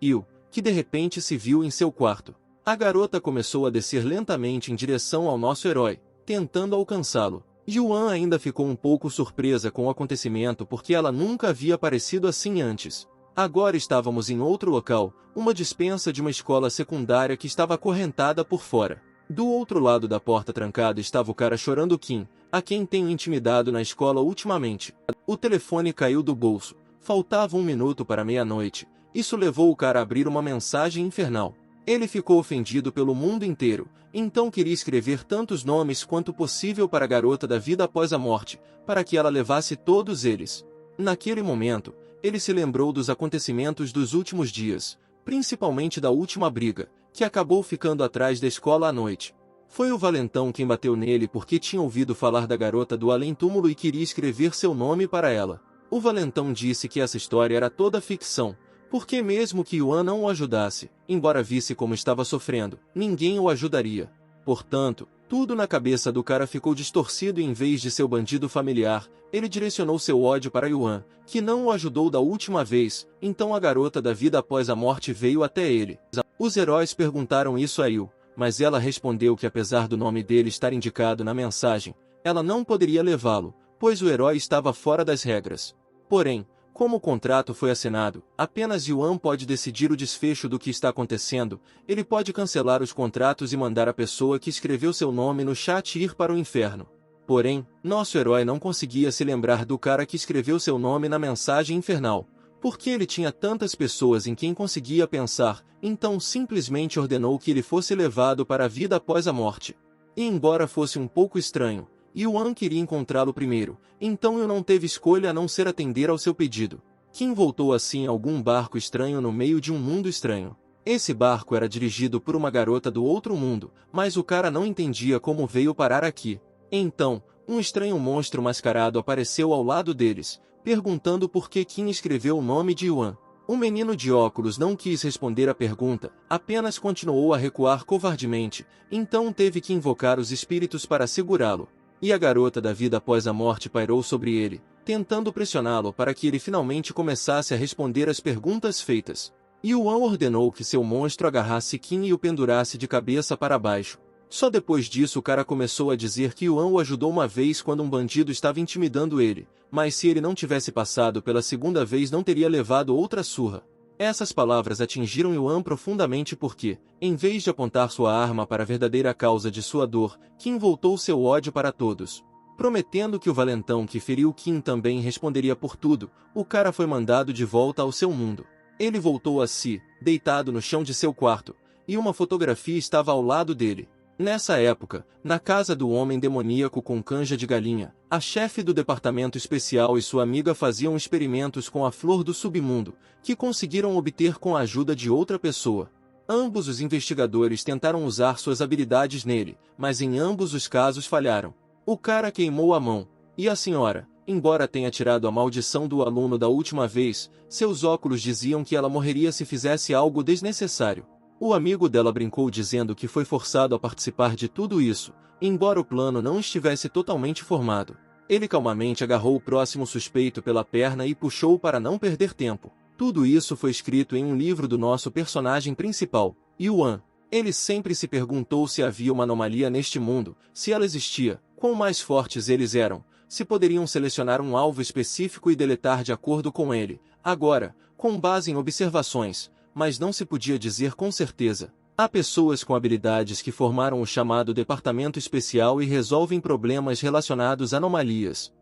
que de repente se viu em seu quarto. A garota começou a descer lentamente em direção ao nosso herói, tentando alcançá-lo. Yuan ainda ficou um pouco surpresa com o acontecimento porque ela nunca havia aparecido assim antes. Agora estávamos em outro local, uma despensa de uma escola secundária que estava acorrentada por fora. Do outro lado da porta trancada estava o cara chorando Kim, a quem tenho intimidado na escola ultimamente. O telefone caiu do bolso. Faltava 1 minuto para meia-noite. Isso levou o cara a abrir uma mensagem infernal. Ele ficou ofendido pelo mundo inteiro, então queria escrever tantos nomes quanto possível para a garota da vida após a morte, para que ela levasse todos eles. Naquele momento, ele se lembrou dos acontecimentos dos últimos dias, principalmente da última briga, que acabou ficando atrás da escola à noite. Foi o valentão quem bateu nele porque tinha ouvido falar da garota do além-túmulo e queria escrever seu nome para ela. O valentão disse que essa história era toda ficção, porque mesmo que Yuan não o ajudasse, embora visse como estava sofrendo, ninguém o ajudaria. Portanto, tudo na cabeça do cara ficou distorcido e em vez de seu bandido familiar, ele direcionou seu ódio para Yuan, que não o ajudou da última vez, então a garota da vida após a morte veio até ele. Os heróis perguntaram isso a Yu, mas ela respondeu que apesar do nome dele estar indicado na mensagem, ela não poderia levá-lo, pois o herói estava fora das regras. Porém, como o contrato foi assinado, apenas Yuan pode decidir o desfecho do que está acontecendo, ele pode cancelar os contratos e mandar a pessoa que escreveu seu nome no chat ir para o inferno. Porém, nosso herói não conseguia se lembrar do cara que escreveu seu nome na mensagem infernal, porque ele tinha tantas pessoas em quem conseguia pensar, então simplesmente ordenou que ele fosse levado para a vida após a morte. E embora fosse um pouco estranho, Yuan queria encontrá-lo primeiro, então eu não teve escolha a não ser atender ao seu pedido. Kim voltou assim a algum barco estranho no meio de um mundo estranho. Esse barco era dirigido por uma garota do outro mundo, mas o cara não entendia como veio parar aqui. Então, um estranho monstro mascarado apareceu ao lado deles, perguntando por que Kim escreveu o nome de Yuan. O menino de óculos não quis responder à pergunta, apenas continuou a recuar covardemente, então teve que invocar os espíritos para segurá-lo. E a garota da vida após a morte pairou sobre ele, tentando pressioná-lo para que ele finalmente começasse a responder às perguntas feitas. Yuan ordenou que seu monstro agarrasse Kim e o pendurasse de cabeça para baixo. Só depois disso o cara começou a dizer que Yuan o ajudou uma vez quando um bandido estava intimidando ele, mas se ele não tivesse passado pela segunda vez não teria levado outra surra. Essas palavras atingiram Yuan profundamente porque, em vez de apontar sua arma para a verdadeira causa de sua dor, Kim voltou seu ódio para todos. Prometendo que o valentão que feriu Kim também responderia por tudo, o cara foi mandado de volta ao seu mundo. Ele voltou a si, deitado no chão de seu quarto, e uma fotografia estava ao lado dele. Nessa época, na casa do homem demoníaco com canja de galinha, a chefe do departamento especial e sua amiga faziam experimentos com a flor do submundo, que conseguiram obter com a ajuda de outra pessoa. Ambos os investigadores tentaram usar suas habilidades nele, mas em ambos os casos falharam. O cara queimou a mão, e a senhora, embora tenha tirado a maldição do aluno da última vez, seus óculos diziam que ela morreria se fizesse algo desnecessário. O amigo dela brincou dizendo que foi forçado a participar de tudo isso, embora o plano não estivesse totalmente formado. Ele calmamente agarrou o próximo suspeito pela perna e puxou-o para não perder tempo. Tudo isso foi escrito em um livro do nosso personagem principal, Yuan. Ele sempre se perguntou se havia uma anomalia neste mundo, se ela existia, quão mais fortes eles eram, se poderiam selecionar um alvo específico e deletar de acordo com ele. Agora, com base em observações, mas não se podia dizer com certeza. Há pessoas com habilidades que formaram o chamado Departamento Especial e resolvem problemas relacionados a anomalias.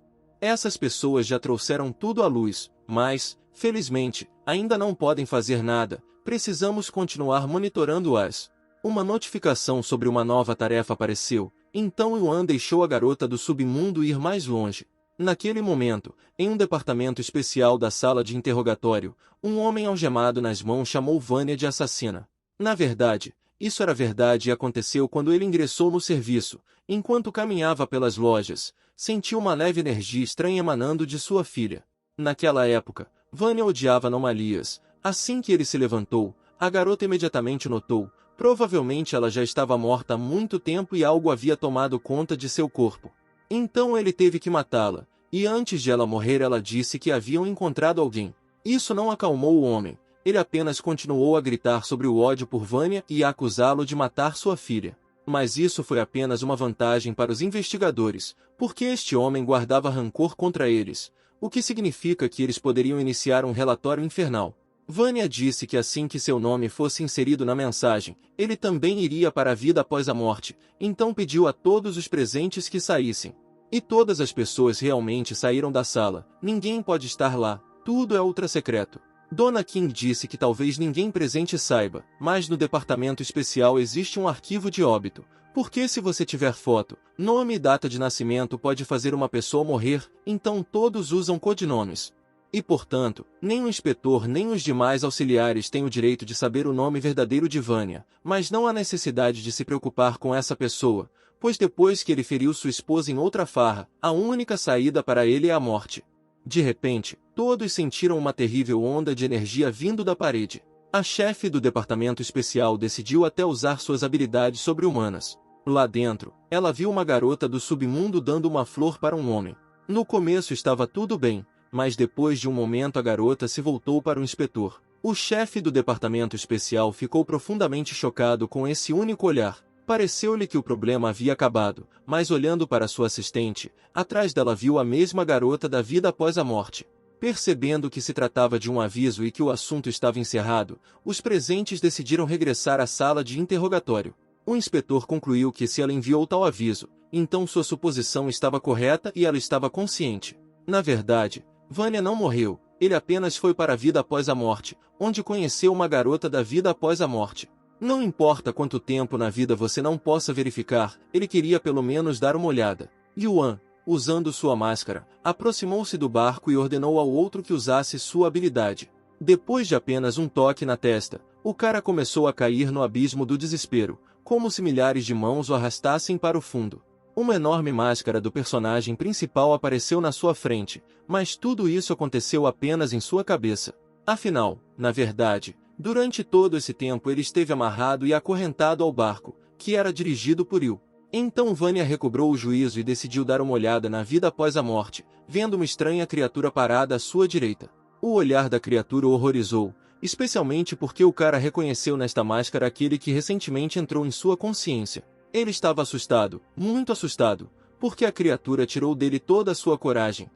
Essas pessoas já trouxeram tudo à luz, mas, felizmente, ainda não podem fazer nada, precisamos continuar monitorando-as. Uma notificação sobre uma nova tarefa apareceu, então Yuan deixou a garota do submundo ir mais longe. Naquele momento, em um departamento especial da sala de interrogatório, um homem algemado nas mãos chamou Vânia de assassina. Na verdade, isso era verdade e aconteceu quando ele ingressou no serviço. Enquanto caminhava pelas lojas, sentiu uma leve energia estranha emanando de sua filha. Naquela época, Vânia odiava anomalias. Assim que ele se levantou, a garota imediatamente notou, provavelmente ela já estava morta há muito tempo e algo havia tomado conta de seu corpo. Então ele teve que matá-la, e antes de ela morrer ela disse que haviam encontrado alguém. Isso não acalmou o homem, ele apenas continuou a gritar sobre o ódio por Vânia e a acusá-lo de matar sua filha. Mas isso foi apenas uma vantagem para os investigadores, porque este homem guardava rancor contra eles, o que significa que eles poderiam iniciar um relatório infernal. Vânia disse que assim que seu nome fosse inserido na mensagem, ele também iria para a vida após a morte, então pediu a todos os presentes que saíssem. E todas as pessoas realmente saíram da sala, ninguém pode estar lá, tudo é ultra secreto. Dona Kim disse que talvez ninguém presente saiba, mas no departamento especial existe um arquivo de óbito, porque se você tiver foto, nome e data de nascimento pode fazer uma pessoa morrer, então todos usam codinomes. E, portanto, nem o inspetor nem os demais auxiliares têm o direito de saber o nome verdadeiro de Vanya, mas não há necessidade de se preocupar com essa pessoa, pois depois que ele feriu sua esposa em outra farra, a única saída para ele é a morte. De repente, todos sentiram uma terrível onda de energia vindo da parede. A chefe do departamento especial decidiu até usar suas habilidades sobre-humanas. Lá dentro, ela viu uma garota do submundo dando uma flor para um homem. No começo estava tudo bem, mas depois de um momento a garota se voltou para o inspetor. O chefe do departamento especial ficou profundamente chocado com esse único olhar. Pareceu-lhe que o problema havia acabado, mas olhando para sua assistente, atrás dela viu a mesma garota da vida após a morte. Percebendo que se tratava de um aviso e que o assunto estava encerrado, os presentes decidiram regressar à sala de interrogatório. O inspetor concluiu que se ela enviou tal aviso, então sua suposição estava correta e ela estava consciente. Na verdade, Vanya não morreu, ele apenas foi para a vida após a morte, onde conheceu uma garota da vida após a morte. Não importa quanto tempo na vida você não possa verificar, ele queria pelo menos dar uma olhada. Yuan, usando sua máscara, aproximou-se do barco e ordenou ao outro que usasse sua habilidade. Depois de apenas um toque na testa, o cara começou a cair no abismo do desespero, como se milhares de mãos o arrastassem para o fundo. Uma enorme máscara do personagem principal apareceu na sua frente, mas tudo isso aconteceu apenas em sua cabeça. Afinal, na verdade, durante todo esse tempo ele esteve amarrado e acorrentado ao barco, que era dirigido por Yu. Então Vanya recobrou o juízo e decidiu dar uma olhada na vida após a morte, vendo uma estranha criatura parada à sua direita. O olhar da criatura o horrorizou, especialmente porque o cara reconheceu nesta máscara aquele que recentemente entrou em sua consciência. Ele estava assustado, muito assustado, porque a criatura tirou dele toda a sua coragem,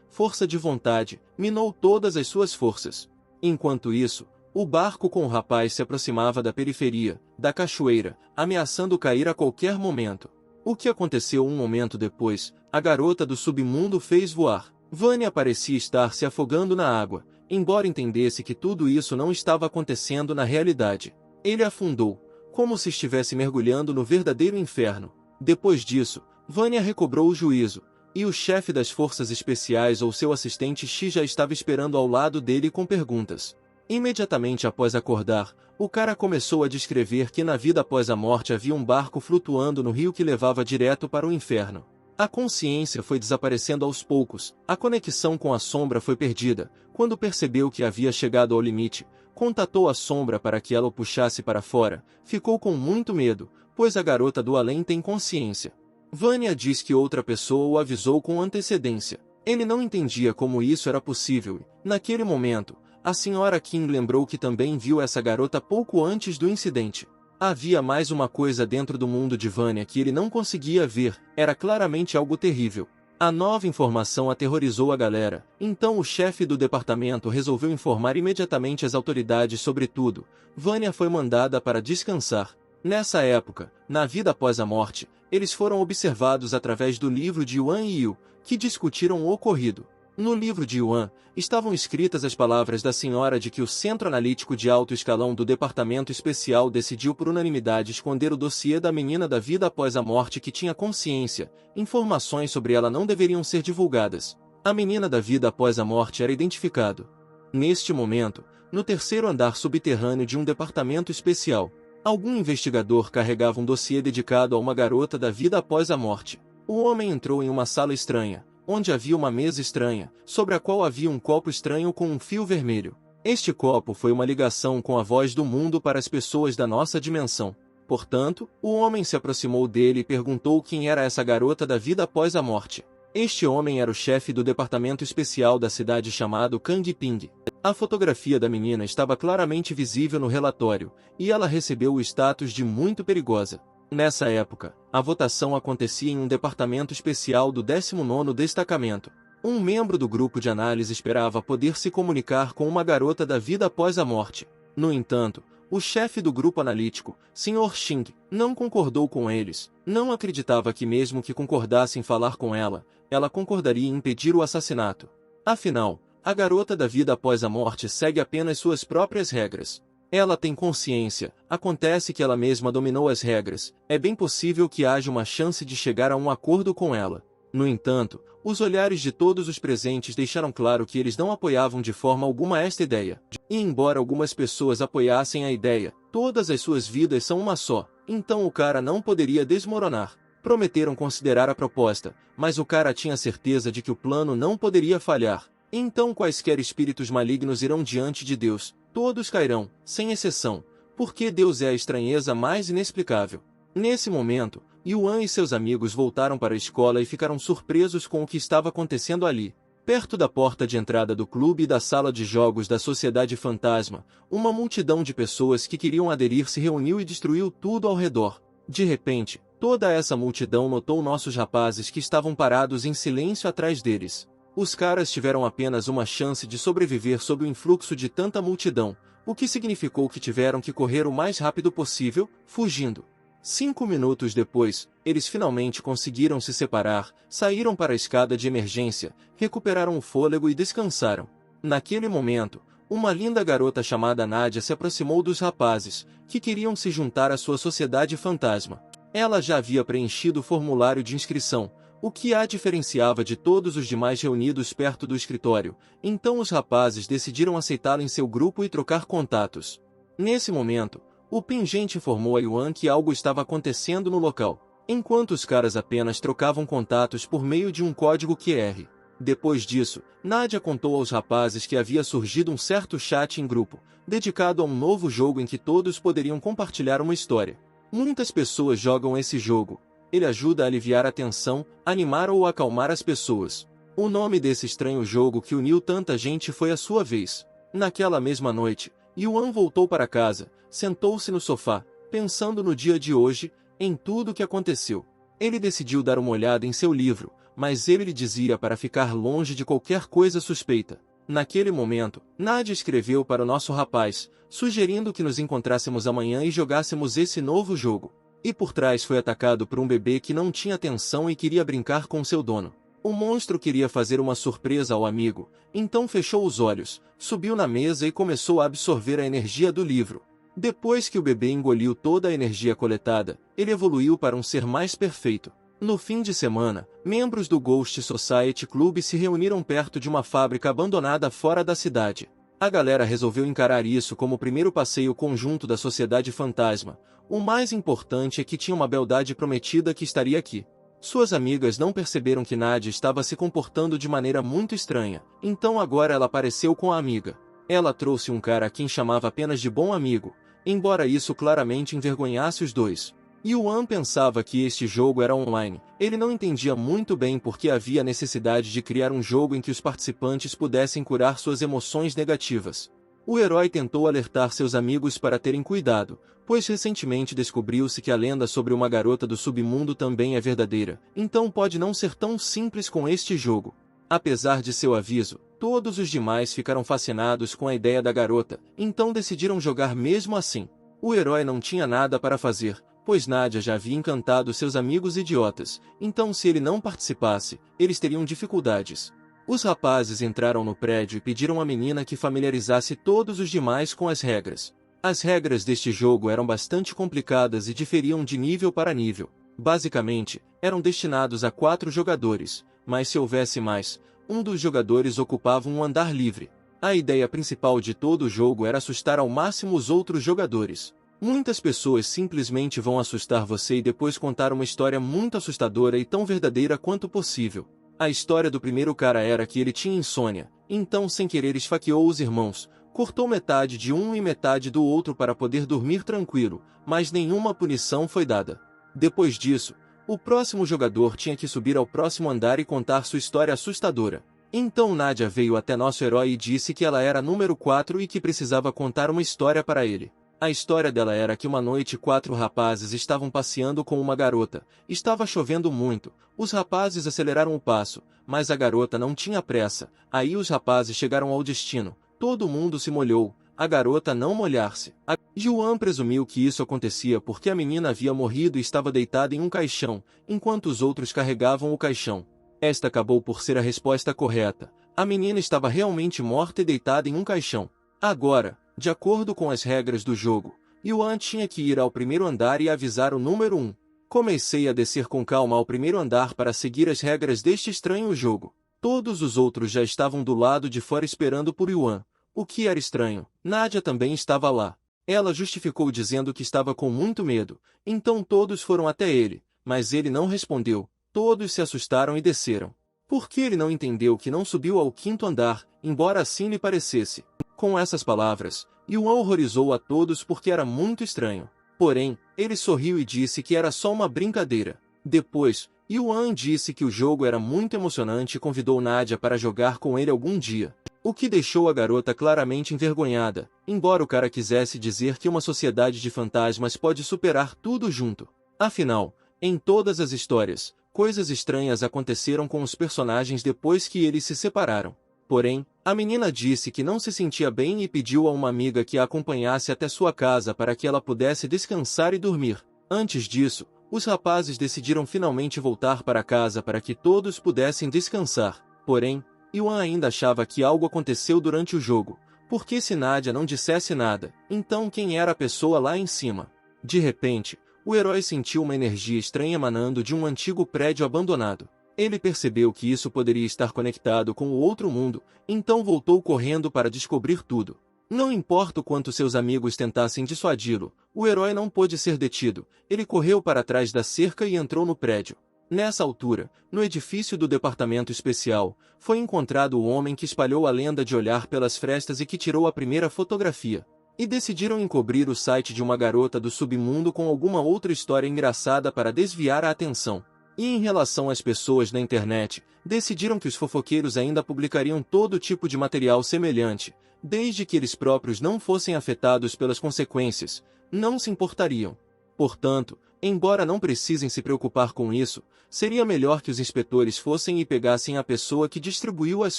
força de vontade, minou todas as suas forças. Enquanto isso, o barco com o rapaz se aproximava da periferia, da cachoeira, ameaçando cair a qualquer momento. O que aconteceu um momento depois, a garota do submundo fez voar. Vanya parecia estar se afogando na água, embora entendesse que tudo isso não estava acontecendo na realidade. Ele afundou, como se estivesse mergulhando no verdadeiro inferno. Depois disso, Vanya recobrou o juízo, e o chefe das forças especiais ou seu assistente X já estava esperando ao lado dele com perguntas. Imediatamente após acordar, o cara começou a descrever que na vida após a morte havia um barco flutuando no rio que levava direto para o inferno. A consciência foi desaparecendo aos poucos, a conexão com a sombra foi perdida. Quando percebeu que havia chegado ao limite, contatou a sombra para que ela o puxasse para fora. Ficou com muito medo, pois a garota do além tem consciência. Vanya diz que outra pessoa o avisou com antecedência. Ele não entendia como isso era possível e, naquele momento, a senhora Kim lembrou que também viu essa garota pouco antes do incidente. Havia mais uma coisa dentro do mundo de Vanya que ele não conseguia ver, era claramente algo terrível. A nova informação aterrorizou a galera, então o chefe do departamento resolveu informar imediatamente as autoridades sobre tudo. Vanya foi mandada para descansar. Nessa época, na vida após a morte, eles foram observados através do livro de Yuan e Yu, que discutiram o ocorrido. No livro de Yuan, estavam escritas as palavras da senhora de que o Centro Analítico de Alto Escalão do Departamento Especial decidiu por unanimidade esconder o dossiê da menina da vida após a morte que tinha consciência. Informações sobre ela não deveriam ser divulgadas. A menina da vida após a morte era identificado. Neste momento, no terceiro andar subterrâneo de um departamento especial, algum investigador carregava um dossiê dedicado a uma garota da vida após a morte. O homem entrou em uma sala estranha, onde havia uma mesa estranha, sobre a qual havia um copo estranho com um fio vermelho. Este copo foi uma ligação com a voz do mundo para as pessoas da nossa dimensão. Portanto, o homem se aproximou dele e perguntou quem era essa garota da vida após a morte. Este homem era o chefe do departamento especial da cidade chamado Kang Ping. A fotografia da menina estava claramente visível no relatório, e ela recebeu o status de muito perigosa. Nessa época, a votação acontecia em um departamento especial do 19º Destacamento. Um membro do grupo de análise esperava poder se comunicar com uma garota da vida após a morte. No entanto, o chefe do grupo analítico, Sr. Xing, não concordou com eles. Não acreditava que mesmo que concordasse em falar com ela, ela concordaria em impedir o assassinato. Afinal, a garota da vida após a morte segue apenas suas próprias regras. Ela tem consciência, acontece que ela mesma dominou as regras, é bem possível que haja uma chance de chegar a um acordo com ela. No entanto, os olhares de todos os presentes deixaram claro que eles não apoiavam de forma alguma esta ideia. E embora algumas pessoas apoiassem a ideia, todas as suas vidas são uma só, então o cara não poderia desmoronar. Prometeram considerar a proposta, mas o cara tinha certeza de que o plano não poderia falhar. Então quaisquer espíritos malignos irão diante de Deus, todos cairão, sem exceção, porque Deus é a estranheza mais inexplicável. Nesse momento, Yuan e seus amigos voltaram para a escola e ficaram surpresos com o que estava acontecendo ali. Perto da porta de entrada do clube e da sala de jogos da Sociedade Fantasma, uma multidão de pessoas que queriam aderir se reuniu e destruiu tudo ao redor. De repente, toda essa multidão notou nossos rapazes que estavam parados em silêncio atrás deles. Os caras tiveram apenas uma chance de sobreviver sob o influxo de tanta multidão, o que significou que tiveram que correr o mais rápido possível, fugindo. 5 minutos depois, eles finalmente conseguiram se separar, saíram para a escada de emergência, recuperaram o fôlego e descansaram. Naquele momento, uma linda garota chamada Nadia se aproximou dos rapazes, que queriam se juntar à sua sociedade fantasma. Ela já havia preenchido o formulário de inscrição, o que a diferenciava de todos os demais reunidos perto do escritório, então os rapazes decidiram aceitá-la em seu grupo e trocar contatos. Nesse momento, o pingente informou a Yuan que algo estava acontecendo no local, enquanto os caras apenas trocavam contatos por meio de um código QR. Depois disso, Nadia contou aos rapazes que havia surgido um certo chat em grupo, dedicado a um novo jogo em que todos poderiam compartilhar uma história. Muitas pessoas jogam esse jogo. Ele ajuda a aliviar a tensão, animar ou acalmar as pessoas. O nome desse estranho jogo que uniu tanta gente foi A Sua Vez. Naquela mesma noite, Yuan voltou para casa, sentou-se no sofá, pensando no dia de hoje, em tudo o que aconteceu. Ele decidiu dar uma olhada em seu livro, mas ele lhe dizia para ficar longe de qualquer coisa suspeita. Naquele momento, Nadia escreveu para o nosso rapaz, sugerindo que nos encontrássemos amanhã e jogássemos esse novo jogo. E por trás foi atacado por um bebê que não tinha atenção e queria brincar com seu dono. O monstro queria fazer uma surpresa ao amigo, então fechou os olhos, subiu na mesa e começou a absorver a energia do livro. Depois que o bebê engoliu toda a energia coletada, ele evoluiu para um ser mais perfeito. No fim de semana, membros do Ghost Society Club se reuniram perto de uma fábrica abandonada fora da cidade. A galera resolveu encarar isso como o primeiro passeio conjunto da Sociedade Fantasma. O mais importante é que tinha uma beldade prometida que estaria aqui. Suas amigas não perceberam que Nadia estava se comportando de maneira muito estranha, então agora ela apareceu com a amiga. Ela trouxe um cara a quem chamava apenas de bom amigo, embora isso claramente envergonhasse os dois. Yuan pensava que este jogo era online. Ele não entendia muito bem por que havia necessidade de criar um jogo em que os participantes pudessem curar suas emoções negativas. O herói tentou alertar seus amigos para terem cuidado, pois recentemente descobriu-se que a lenda sobre uma garota do submundo também é verdadeira, então pode não ser tão simples com este jogo. Apesar de seu aviso, todos os demais ficaram fascinados com a ideia da garota, então decidiram jogar mesmo assim. O herói não tinha nada para fazer, pois Nadia já havia encantado seus amigos idiotas, então se ele não participasse, eles teriam dificuldades. Os rapazes entraram no prédio e pediram à menina que familiarizasse todos os demais com as regras. As regras deste jogo eram bastante complicadas e diferiam de nível para nível. Basicamente, eram destinados a 4 jogadores, mas se houvesse mais, um dos jogadores ocupava um andar livre. A ideia principal de todo o jogo era assustar ao máximo os outros jogadores. Muitas pessoas simplesmente vão assustar você e depois contar uma história muito assustadora e tão verdadeira quanto possível. A história do primeiro cara era que ele tinha insônia, então sem querer esfaqueou os irmãos, cortou metade de um e metade do outro para poder dormir tranquilo, mas nenhuma punição foi dada. Depois disso, o próximo jogador tinha que subir ao próximo andar e contar sua história assustadora. Então Nadia veio até nosso herói e disse que ela era número 4 e que precisava contar uma história para ele. A história dela era que uma noite 4 rapazes estavam passeando com uma garota. Estava chovendo muito. Os rapazes aceleraram o passo, mas a garota não tinha pressa. Aí os rapazes chegaram ao destino. Todo mundo se molhou. A garota não molhar-se. Yuan presumiu que isso acontecia porque a menina havia morrido e estava deitada em um caixão, enquanto os outros carregavam o caixão. Esta acabou por ser a resposta correta. A menina estava realmente morta e deitada em um caixão. Agora, de acordo com as regras do jogo, Yuan tinha que ir ao primeiro andar e avisar o número 1. Comecei a descer com calma ao primeiro andar para seguir as regras deste estranho jogo. Todos os outros já estavam do lado de fora esperando por Yuan. O que era estranho, Nadia também estava lá. Ela justificou dizendo que estava com muito medo, então todos foram até ele, mas ele não respondeu. Todos se assustaram e desceram. Porque ele não entendeu que não subiu ao quinto andar, embora assim lhe parecesse. Com essas palavras, Yuan horrorizou a todos porque era muito estranho. Porém, ele sorriu e disse que era só uma brincadeira. Depois, Yuan disse que o jogo era muito emocionante e convidou Nadia para jogar com ele algum dia. O que deixou a garota claramente envergonhada, embora o cara quisesse dizer que uma sociedade de fantasmas pode superar tudo junto. Afinal, em todas as histórias, coisas estranhas aconteceram com os personagens depois que eles se separaram. Porém, a menina disse que não se sentia bem e pediu a uma amiga que a acompanhasse até sua casa para que ela pudesse descansar e dormir. Antes disso, os rapazes decidiram finalmente voltar para casa para que todos pudessem descansar. Porém, Yuan ainda achava que algo aconteceu durante o jogo, porque se Nadia não dissesse nada, então quem era a pessoa lá em cima? De repente, o herói sentiu uma energia estranha emanando de um antigo prédio abandonado. Ele percebeu que isso poderia estar conectado com o outro mundo, então voltou correndo para descobrir tudo. Não importa o quanto seus amigos tentassem dissuadi-lo, o herói não pôde ser detido. Ele correu para trás da cerca e entrou no prédio. Nessa altura, no edifício do departamento especial, foi encontrado o homem que espalhou a lenda de olhar pelas frestas e que tirou a primeira fotografia. E decidiram encobrir o site de uma garota do submundo com alguma outra história engraçada para desviar a atenção. E em relação às pessoas na internet, decidiram que os fofoqueiros ainda publicariam todo tipo de material semelhante, desde que eles próprios não fossem afetados pelas consequências, não se importariam. Portanto, embora não precisem se preocupar com isso, seria melhor que os inspetores fossem e pegassem a pessoa que distribuiu as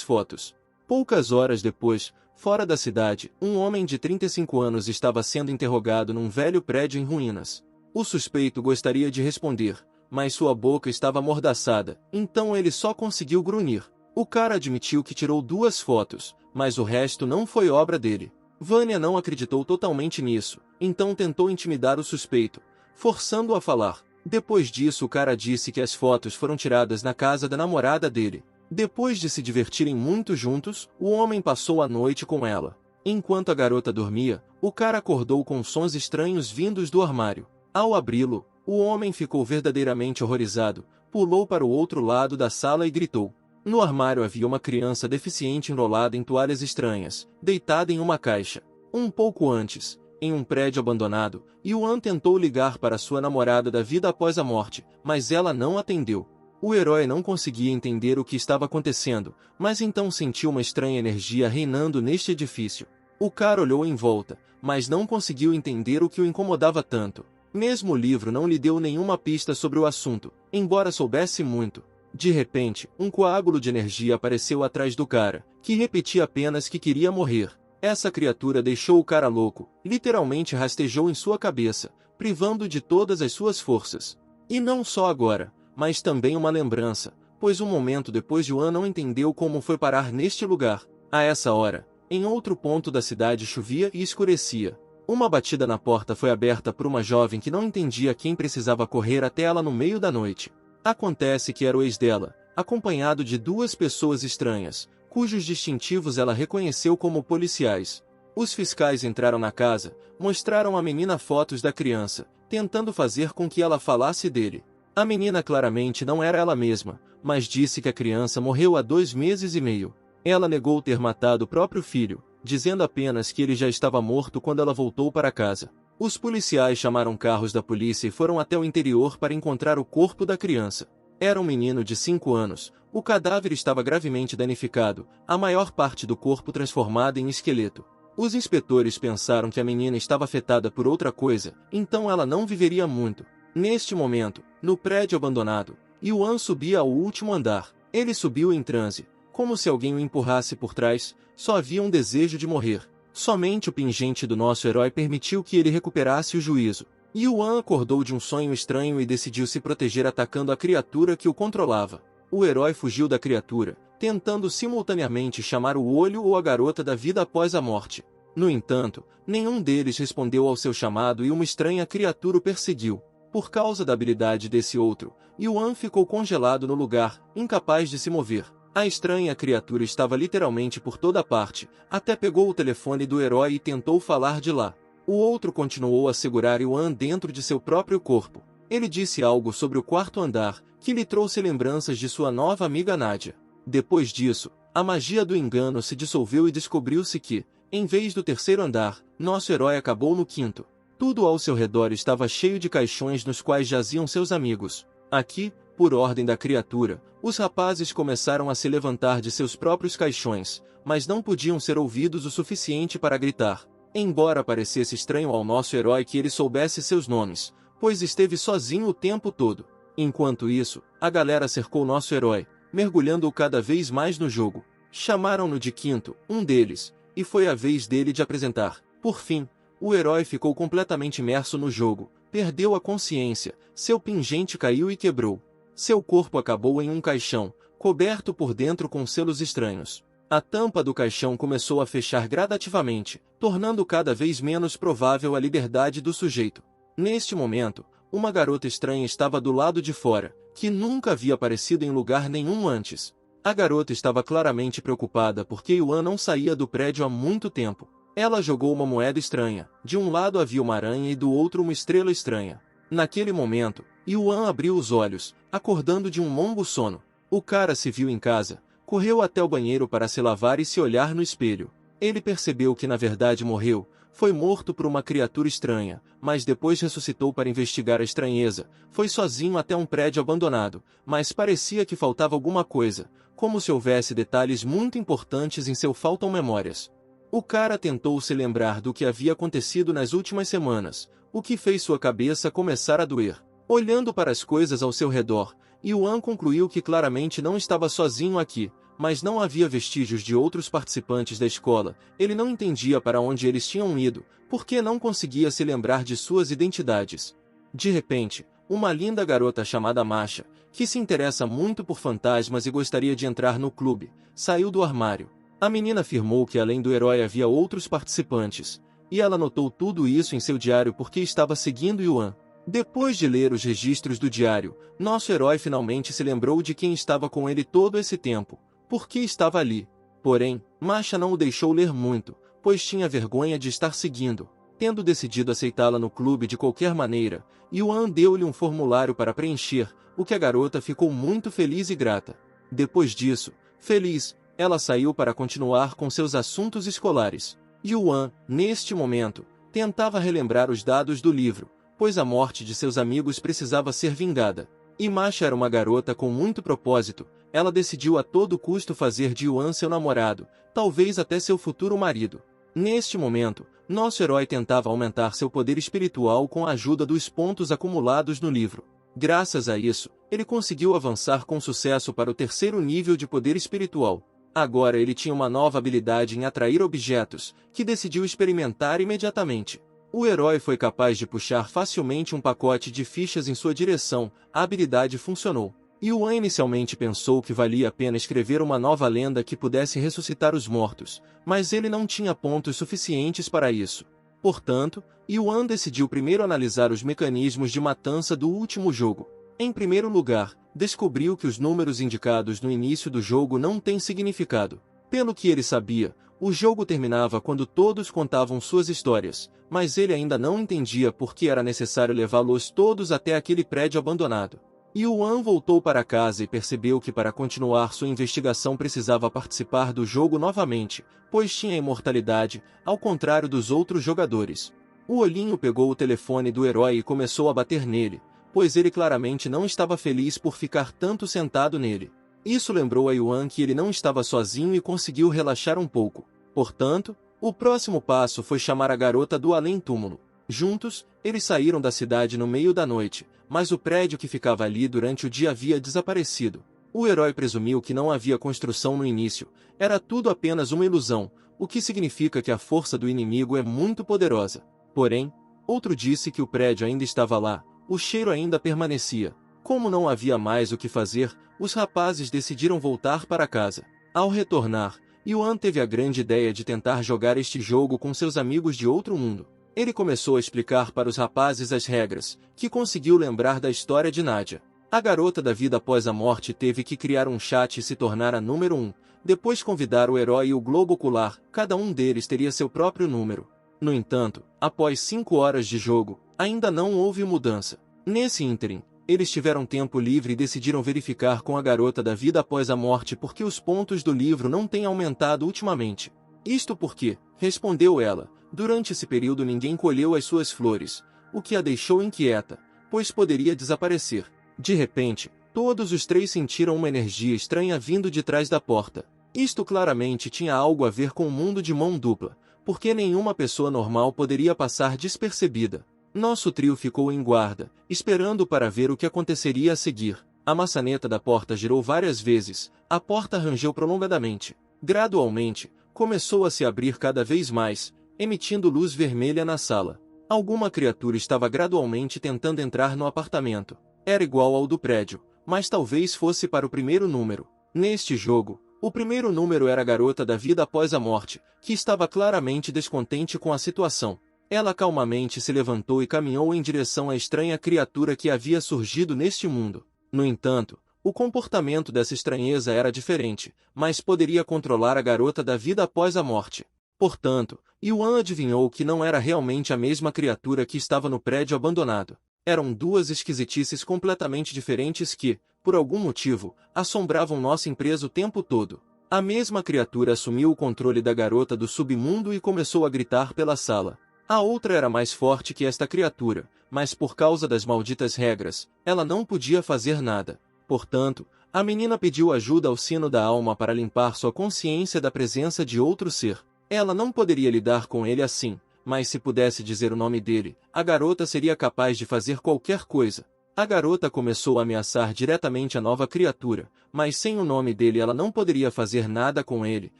fotos. Poucas horas depois, fora da cidade, um homem de 35 anos estava sendo interrogado num velho prédio em ruínas. O suspeito gostaria de responder, mas sua boca estava amordaçada, então ele só conseguiu grunhir. O cara admitiu que tirou 2 fotos, mas o resto não foi obra dele. Vânia não acreditou totalmente nisso, então tentou intimidar o suspeito, forçando-o a falar. Depois disso o cara disse que as fotos foram tiradas na casa da namorada dele. Depois de se divertirem muito juntos, o homem passou a noite com ela. Enquanto a garota dormia, o cara acordou com sons estranhos vindos do armário. Ao abri-lo, o homem ficou verdadeiramente horrorizado, pulou para o outro lado da sala e gritou. No armário havia uma criança deficiente enrolada em toalhas estranhas, deitada em uma caixa. Um pouco antes, em um prédio abandonado, Yuan tentou ligar para sua namorada da vida após a morte, mas ela não atendeu. O herói não conseguia entender o que estava acontecendo, mas então sentiu uma estranha energia reinando neste edifício. O cara olhou em volta, mas não conseguiu entender o que o incomodava tanto. Mesmo o livro não lhe deu nenhuma pista sobre o assunto, embora soubesse muito. De repente, um coágulo de energia apareceu atrás do cara, que repetia apenas que queria morrer. Essa criatura deixou o cara louco, literalmente rastejou em sua cabeça, privando-o de todas as suas forças. E não só agora, mas também uma lembrança, pois um momento depois Yuan não entendeu como foi parar neste lugar. A essa hora, em outro ponto da cidade chovia e escurecia. Uma batida na porta foi aberta por uma jovem que não entendia quem precisava correr até ela no meio da noite. Acontece que era o ex dela, acompanhado de 2 pessoas estranhas, cujos distintivos ela reconheceu como policiais. Os fiscais entraram na casa, mostraram à menina fotos da criança, tentando fazer com que ela falasse dele. A menina claramente não era ela mesma, mas disse que a criança morreu há 2 meses e meio. Ela negou ter matado o próprio filho, dizendo apenas que ele já estava morto quando ela voltou para casa. Os policiais chamaram carros da polícia e foram até o interior para encontrar o corpo da criança. Era um menino de 5 anos, o cadáver estava gravemente danificado, a maior parte do corpo transformada em esqueleto. Os inspetores pensaram que a menina estava afetada por outra coisa, então ela não viveria muito. Neste momento, no prédio abandonado, Yuan subia ao último andar. Ele subiu em transe, como se alguém o empurrasse por trás, só havia um desejo de morrer. Somente o pingente do nosso herói permitiu que ele recuperasse o juízo. Yuan acordou de um sonho estranho e decidiu se proteger atacando a criatura que o controlava. O herói fugiu da criatura, tentando simultaneamente chamar o olho ou a garota da vida após a morte. No entanto, nenhum deles respondeu ao seu chamado e uma estranha criatura o perseguiu. Por causa da habilidade desse outro, Yuan ficou congelado no lugar, incapaz de se mover. A estranha criatura estava literalmente por toda parte, até pegou o telefone do herói e tentou falar de lá. O outro continuou a segurar Yuan dentro de seu próprio corpo. Ele disse algo sobre o quarto andar, que lhe trouxe lembranças de sua nova amiga Nadia. Depois disso, a magia do engano se dissolveu e descobriu-se que, em vez do terceiro andar, nosso herói acabou no quinto. Tudo ao seu redor estava cheio de caixões nos quais jaziam seus amigos. Aqui, por ordem da criatura, os rapazes começaram a se levantar de seus próprios caixões, mas não podiam ser ouvidos o suficiente para gritar. Embora parecesse estranho ao nosso herói que ele soubesse seus nomes, pois esteve sozinho o tempo todo. Enquanto isso, a galera cercou nosso herói, mergulhando-o cada vez mais no jogo. Chamaram-no de Quinto, um deles, e foi a vez dele de apresentar. Por fim, o herói ficou completamente imerso no jogo, perdeu a consciência, seu pingente caiu e quebrou. Seu corpo acabou em um caixão, coberto por dentro com selos estranhos. A tampa do caixão começou a fechar gradativamente, tornando cada vez menos provável a liberdade do sujeito. Neste momento, uma garota estranha estava do lado de fora, que nunca havia aparecido em lugar nenhum antes. A garota estava claramente preocupada porque Yuan não saía do prédio há muito tempo. Ela jogou uma moeda estranha. De um lado havia uma aranha e do outro uma estrela estranha. Naquele momento, Yuan abriu os olhos, acordando de um longo sono. O cara se viu em casa, correu até o banheiro para se lavar e se olhar no espelho. Ele percebeu que na verdade morreu, foi morto por uma criatura estranha, mas depois ressuscitou para investigar a estranheza. Foi sozinho até um prédio abandonado, mas parecia que faltava alguma coisa, como se houvesse detalhes muito importantes em seu faltam memórias. O cara tentou se lembrar do que havia acontecido nas últimas semanas, o que fez sua cabeça começar a doer. Olhando para as coisas ao seu redor, Yuan concluiu que claramente não estava sozinho aqui, mas não havia vestígios de outros participantes da escola. Ele não entendia para onde eles tinham ido, porque não conseguia se lembrar de suas identidades. De repente, uma linda garota chamada Masha, que se interessa muito por fantasmas e gostaria de entrar no clube, saiu do armário. A menina afirmou que além do herói havia outros participantes, e ela anotou tudo isso em seu diário porque estava seguindo Yuan. Depois de ler os registros do diário, nosso herói finalmente se lembrou de quem estava com ele todo esse tempo, por que estava ali. Porém, Masha não o deixou ler muito, pois tinha vergonha de estar seguindo. Tendo decidido aceitá-la no clube de qualquer maneira, Yuan deu-lhe um formulário para preencher, o que a garota ficou muito feliz e grata. Depois disso, feliz, ela saiu para continuar com seus assuntos escolares. Yuan, neste momento, tentava relembrar os dados do livro, pois a morte de seus amigos precisava ser vingada. E Masha era uma garota com muito propósito. Ela decidiu a todo custo fazer de Yuan seu namorado, talvez até seu futuro marido. Neste momento, nosso herói tentava aumentar seu poder espiritual com a ajuda dos pontos acumulados no livro. Graças a isso, ele conseguiu avançar com sucesso para o terceiro nível de poder espiritual. Agora ele tinha uma nova habilidade em atrair objetos, que decidiu experimentar imediatamente. O herói foi capaz de puxar facilmente um pacote de fichas em sua direção. A habilidade funcionou. Yuan inicialmente pensou que valia a pena escrever uma nova lenda que pudesse ressuscitar os mortos, mas ele não tinha pontos suficientes para isso. Portanto, Yuan decidiu primeiro analisar os mecanismos de matança do último jogo. Em primeiro lugar, descobriu que os números indicados no início do jogo não têm significado. Pelo que ele sabia, o jogo terminava quando todos contavam suas histórias, mas ele ainda não entendia por que era necessário levá-los todos até aquele prédio abandonado. Yuan voltou para casa e percebeu que para continuar sua investigação precisava participar do jogo novamente, pois tinha imortalidade, ao contrário dos outros jogadores. O olhinho pegou o telefone do herói e começou a bater nele, pois ele claramente não estava feliz por ficar tanto sentado nele. Isso lembrou a Yuan que ele não estava sozinho e conseguiu relaxar um pouco. Portanto, o próximo passo foi chamar a garota do além-túmulo. Juntos, eles saíram da cidade no meio da noite, mas o prédio que ficava ali durante o dia havia desaparecido. O herói presumiu que não havia construção no início, era tudo apenas uma ilusão, o que significa que a força do inimigo é muito poderosa. Porém, outro disse que o prédio ainda estava lá, o cheiro ainda permanecia. Como não havia mais o que fazer, os rapazes decidiram voltar para casa. Ao retornar, Yuan teve a grande ideia de tentar jogar este jogo com seus amigos de outro mundo. Ele começou a explicar para os rapazes as regras, que conseguiu lembrar da história de Nadia. A garota da vida após a morte teve que criar um chat e se tornar a número 1, depois convidar o herói e o globo ocular, cada um deles teria seu próprio número. No entanto, após 5 horas de jogo, ainda não houve mudança. Nesse ínterim, eles tiveram tempo livre e decidiram verificar com a garota da vida após a morte porque os pontos do livro não têm aumentado ultimamente. Isto porque, respondeu ela, durante esse período ninguém colheu as suas flores, o que a deixou inquieta, pois poderia desaparecer. De repente, todos os 3 sentiram uma energia estranha vindo de trás da porta. Isto claramente tinha algo a ver com o mundo de mão dupla, porque nenhuma pessoa normal poderia passar despercebida. Nosso trio ficou em guarda, esperando para ver o que aconteceria a seguir. A maçaneta da porta girou várias vezes, a porta rangeu prolongadamente. Gradualmente, começou a se abrir cada vez mais, emitindo luz vermelha na sala. Alguma criatura estava gradualmente tentando entrar no apartamento. Era igual ao do prédio, mas talvez fosse para o primeiro número. Neste jogo, o primeiro número era a garota da vida após a morte, que estava claramente descontente com a situação. Ela calmamente se levantou e caminhou em direção à estranha criatura que havia surgido neste mundo. No entanto, o comportamento dessa estranheza era diferente, mas poderia controlar a garota da vida após a morte. Portanto, Yuan adivinhou que não era realmente a mesma criatura que estava no prédio abandonado. Eram 2 esquisitices completamente diferentes que, por algum motivo, assombravam nossa empresa o tempo todo. A mesma criatura assumiu o controle da garota do submundo e começou a gritar pela sala. A outra era mais forte que esta criatura, mas por causa das malditas regras, ela não podia fazer nada. Portanto, a menina pediu ajuda ao sino da alma para limpar sua consciência da presença de outro ser. Ela não poderia lidar com ele assim, mas se pudesse dizer o nome dele, a garota seria capaz de fazer qualquer coisa. A garota começou a ameaçar diretamente a nova criatura, mas sem o nome dele ela não poderia fazer nada com ele,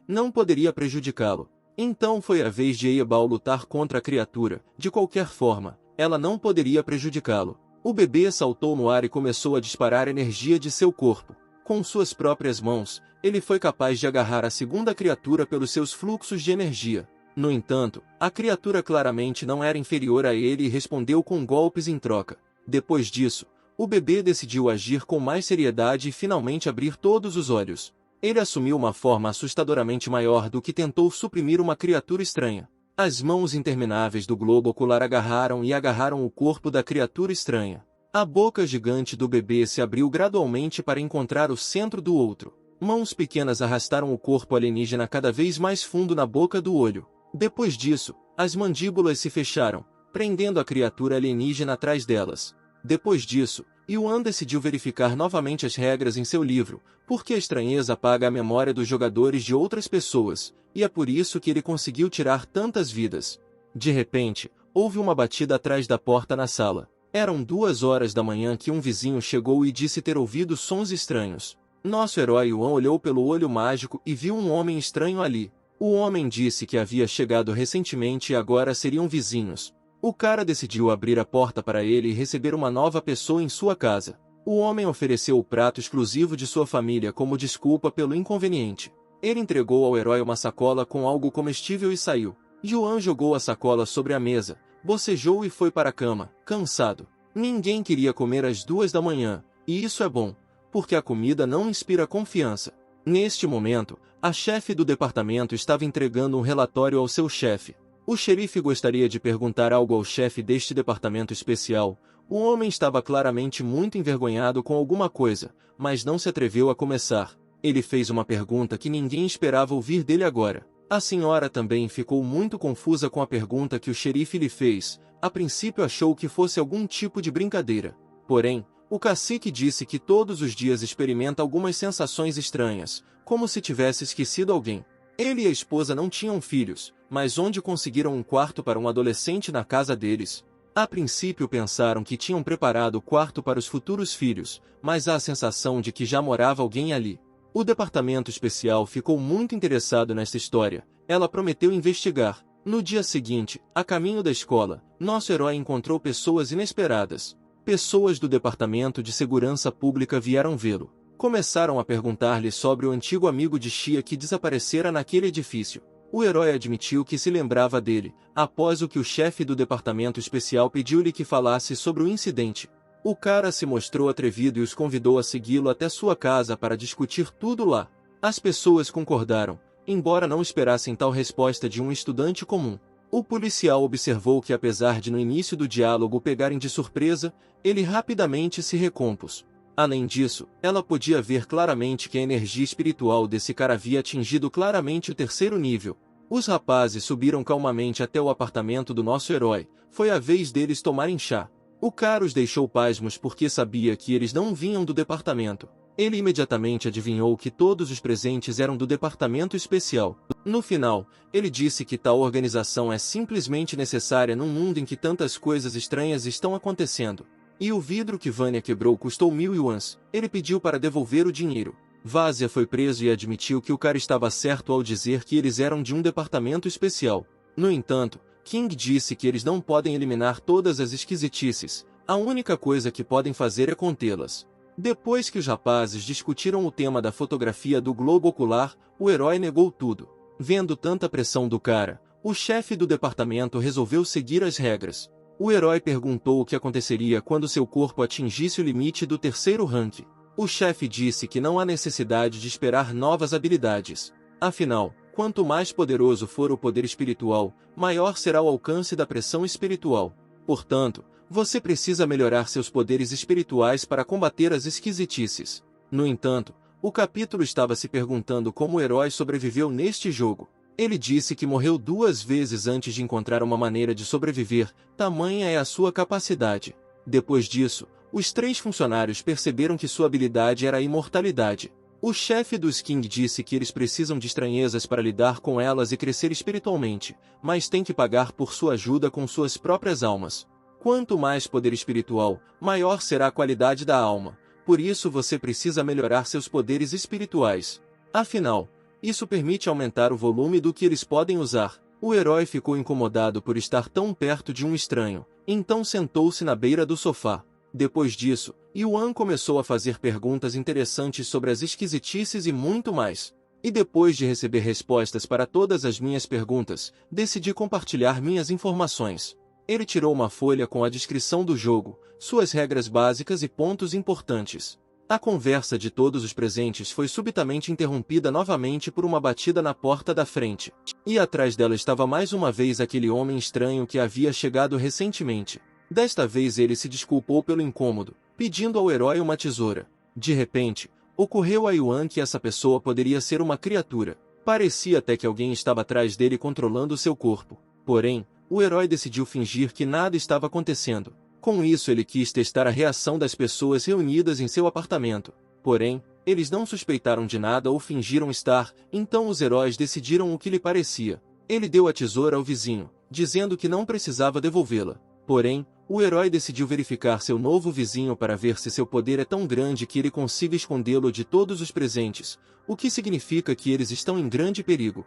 não poderia prejudicá-lo. Então foi a vez de Eibal lutar contra a criatura. De qualquer forma, ela não poderia prejudicá-lo. O bebê saltou no ar e começou a disparar energia de seu corpo. Com suas próprias mãos, ele foi capaz de agarrar a segunda criatura pelos seus fluxos de energia. No entanto, a criatura claramente não era inferior a ele e respondeu com golpes em troca. Depois disso, o bebê decidiu agir com mais seriedade e finalmente abrir todos os olhos. Ele assumiu uma forma assustadoramente maior do que tentou suprimir uma criatura estranha. As mãos intermináveis do globo ocular agarraram o corpo da criatura estranha. A boca gigante do bebê se abriu gradualmente para encontrar o centro do outro. Mãos pequenas arrastaram o corpo alienígena cada vez mais fundo na boca do olho. Depois disso, as mandíbulas se fecharam, prendendo a criatura alienígena atrás delas. Depois disso, Yuan decidiu verificar novamente as regras em seu livro, porque a estranheza apaga a memória dos jogadores de outras pessoas, e é por isso que ele conseguiu tirar tantas vidas. De repente, houve uma batida atrás da porta na sala. Eram 2 horas da manhã que um vizinho chegou e disse ter ouvido sons estranhos. Nosso herói Yuan olhou pelo olho mágico e viu um homem estranho ali. O homem disse que havia chegado recentemente e agora seriam vizinhos. O cara decidiu abrir a porta para ele e receber uma nova pessoa em sua casa. O homem ofereceu o prato exclusivo de sua família como desculpa pelo inconveniente. Ele entregou ao herói uma sacola com algo comestível e saiu. Yuan jogou a sacola sobre a mesa, bocejou e foi para a cama, cansado. Ninguém queria comer às 2 da manhã, e isso é bom, porque a comida não inspira confiança. Neste momento, a chefe do departamento estava entregando um relatório ao seu chefe. O xerife gostaria de perguntar algo ao chefe deste departamento especial. O homem estava claramente muito envergonhado com alguma coisa, mas não se atreveu a começar. Ele fez uma pergunta que ninguém esperava ouvir dele agora. A senhora também ficou muito confusa com a pergunta que o xerife lhe fez. A princípio achou que fosse algum tipo de brincadeira. Porém, o cacique disse que todos os dias experimenta algumas sensações estranhas, como se tivesse esquecido alguém. Ele e a esposa não tinham filhos, mas onde conseguiram um quarto para um adolescente na casa deles? A princípio pensaram que tinham preparado o quarto para os futuros filhos, mas há a sensação de que já morava alguém ali. O departamento especial ficou muito interessado nesta história. Ela prometeu investigar. No dia seguinte, a caminho da escola, nosso herói encontrou pessoas inesperadas. Pessoas do Departamento de Segurança Pública vieram vê-lo. Começaram a perguntar-lhe sobre o antigo amigo de Xia que desaparecera naquele edifício. O herói admitiu que se lembrava dele, após o que o chefe do departamento especial pediu-lhe que falasse sobre o incidente. O cara se mostrou atrevido e os convidou a segui-lo até sua casa para discutir tudo lá. As pessoas concordaram, embora não esperassem tal resposta de um estudante comum. O policial observou que apesar de no início do diálogo pegarem de surpresa, ele rapidamente se recompôs. Além disso, ela podia ver claramente que a energia espiritual desse cara havia atingido claramente o 3º nível. Os rapazes subiram calmamente até o apartamento do nosso herói. Foi a vez deles tomarem chá. O cara os deixou pasmos porque sabia que eles não vinham do departamento. Ele imediatamente adivinhou que todos os presentes eram do departamento especial. No final, ele disse que tal organização é simplesmente necessária num mundo em que tantas coisas estranhas estão acontecendo. E o vidro que Vanya quebrou custou 1000 yuans. Ele pediu para devolver o dinheiro. Vazia foi preso e admitiu que o cara estava certo ao dizer que eles eram de um departamento especial. No entanto, King disse que eles não podem eliminar todas as esquisitices. A única coisa que podem fazer é contê-las. Depois que os rapazes discutiram o tema da fotografia do globo ocular, o herói negou tudo. Vendo tanta pressão do cara, o chefe do departamento resolveu seguir as regras. O herói perguntou o que aconteceria quando seu corpo atingisse o limite do 3º rank. O chefe disse que não há necessidade de esperar novas habilidades. Afinal, quanto mais poderoso for o poder espiritual, maior será o alcance da pressão espiritual. Portanto, você precisa melhorar seus poderes espirituais para combater as esquisitices. No entanto, o capítulo estava se perguntando como o herói sobreviveu neste jogo. Ele disse que morreu 2 vezes antes de encontrar uma maneira de sobreviver, tamanha é a sua capacidade. Depois disso, os 3 funcionários perceberam que sua habilidade era a imortalidade. O chefe dos King disse que eles precisam de estranhezas para lidar com elas e crescer espiritualmente, mas têm que pagar por sua ajuda com suas próprias almas. Quanto mais poder espiritual, maior será a qualidade da alma. Por isso você precisa melhorar seus poderes espirituais. Afinal, isso permite aumentar o volume do que eles podem usar. O herói ficou incomodado por estar tão perto de um estranho, então sentou-se na beira do sofá. Depois disso, Yuan começou a fazer perguntas interessantes sobre as esquisitices e muito mais. E depois de receber respostas para todas as minhas perguntas, decidi compartilhar minhas informações. Ele tirou uma folha com a descrição do jogo, suas regras básicas e pontos importantes. A conversa de todos os presentes foi subitamente interrompida novamente por uma batida na porta da frente. E atrás dela estava mais uma vez aquele homem estranho que havia chegado recentemente. Desta vez ele se desculpou pelo incômodo, pedindo ao herói uma tesoura. De repente, ocorreu a Yuan que essa pessoa poderia ser uma criatura. Parecia até que alguém estava atrás dele controlando seu corpo. Porém, o herói decidiu fingir que nada estava acontecendo. Com isso ele quis testar a reação das pessoas reunidas em seu apartamento. Porém, eles não suspeitaram de nada ou fingiram estar, então os heróis decidiram o que lhe parecia. Ele deu a tesoura ao vizinho, dizendo que não precisava devolvê-la. Porém, o herói decidiu verificar seu novo vizinho para ver se seu poder é tão grande que ele consiga escondê-lo de todos os presentes, o que significa que eles estão em grande perigo.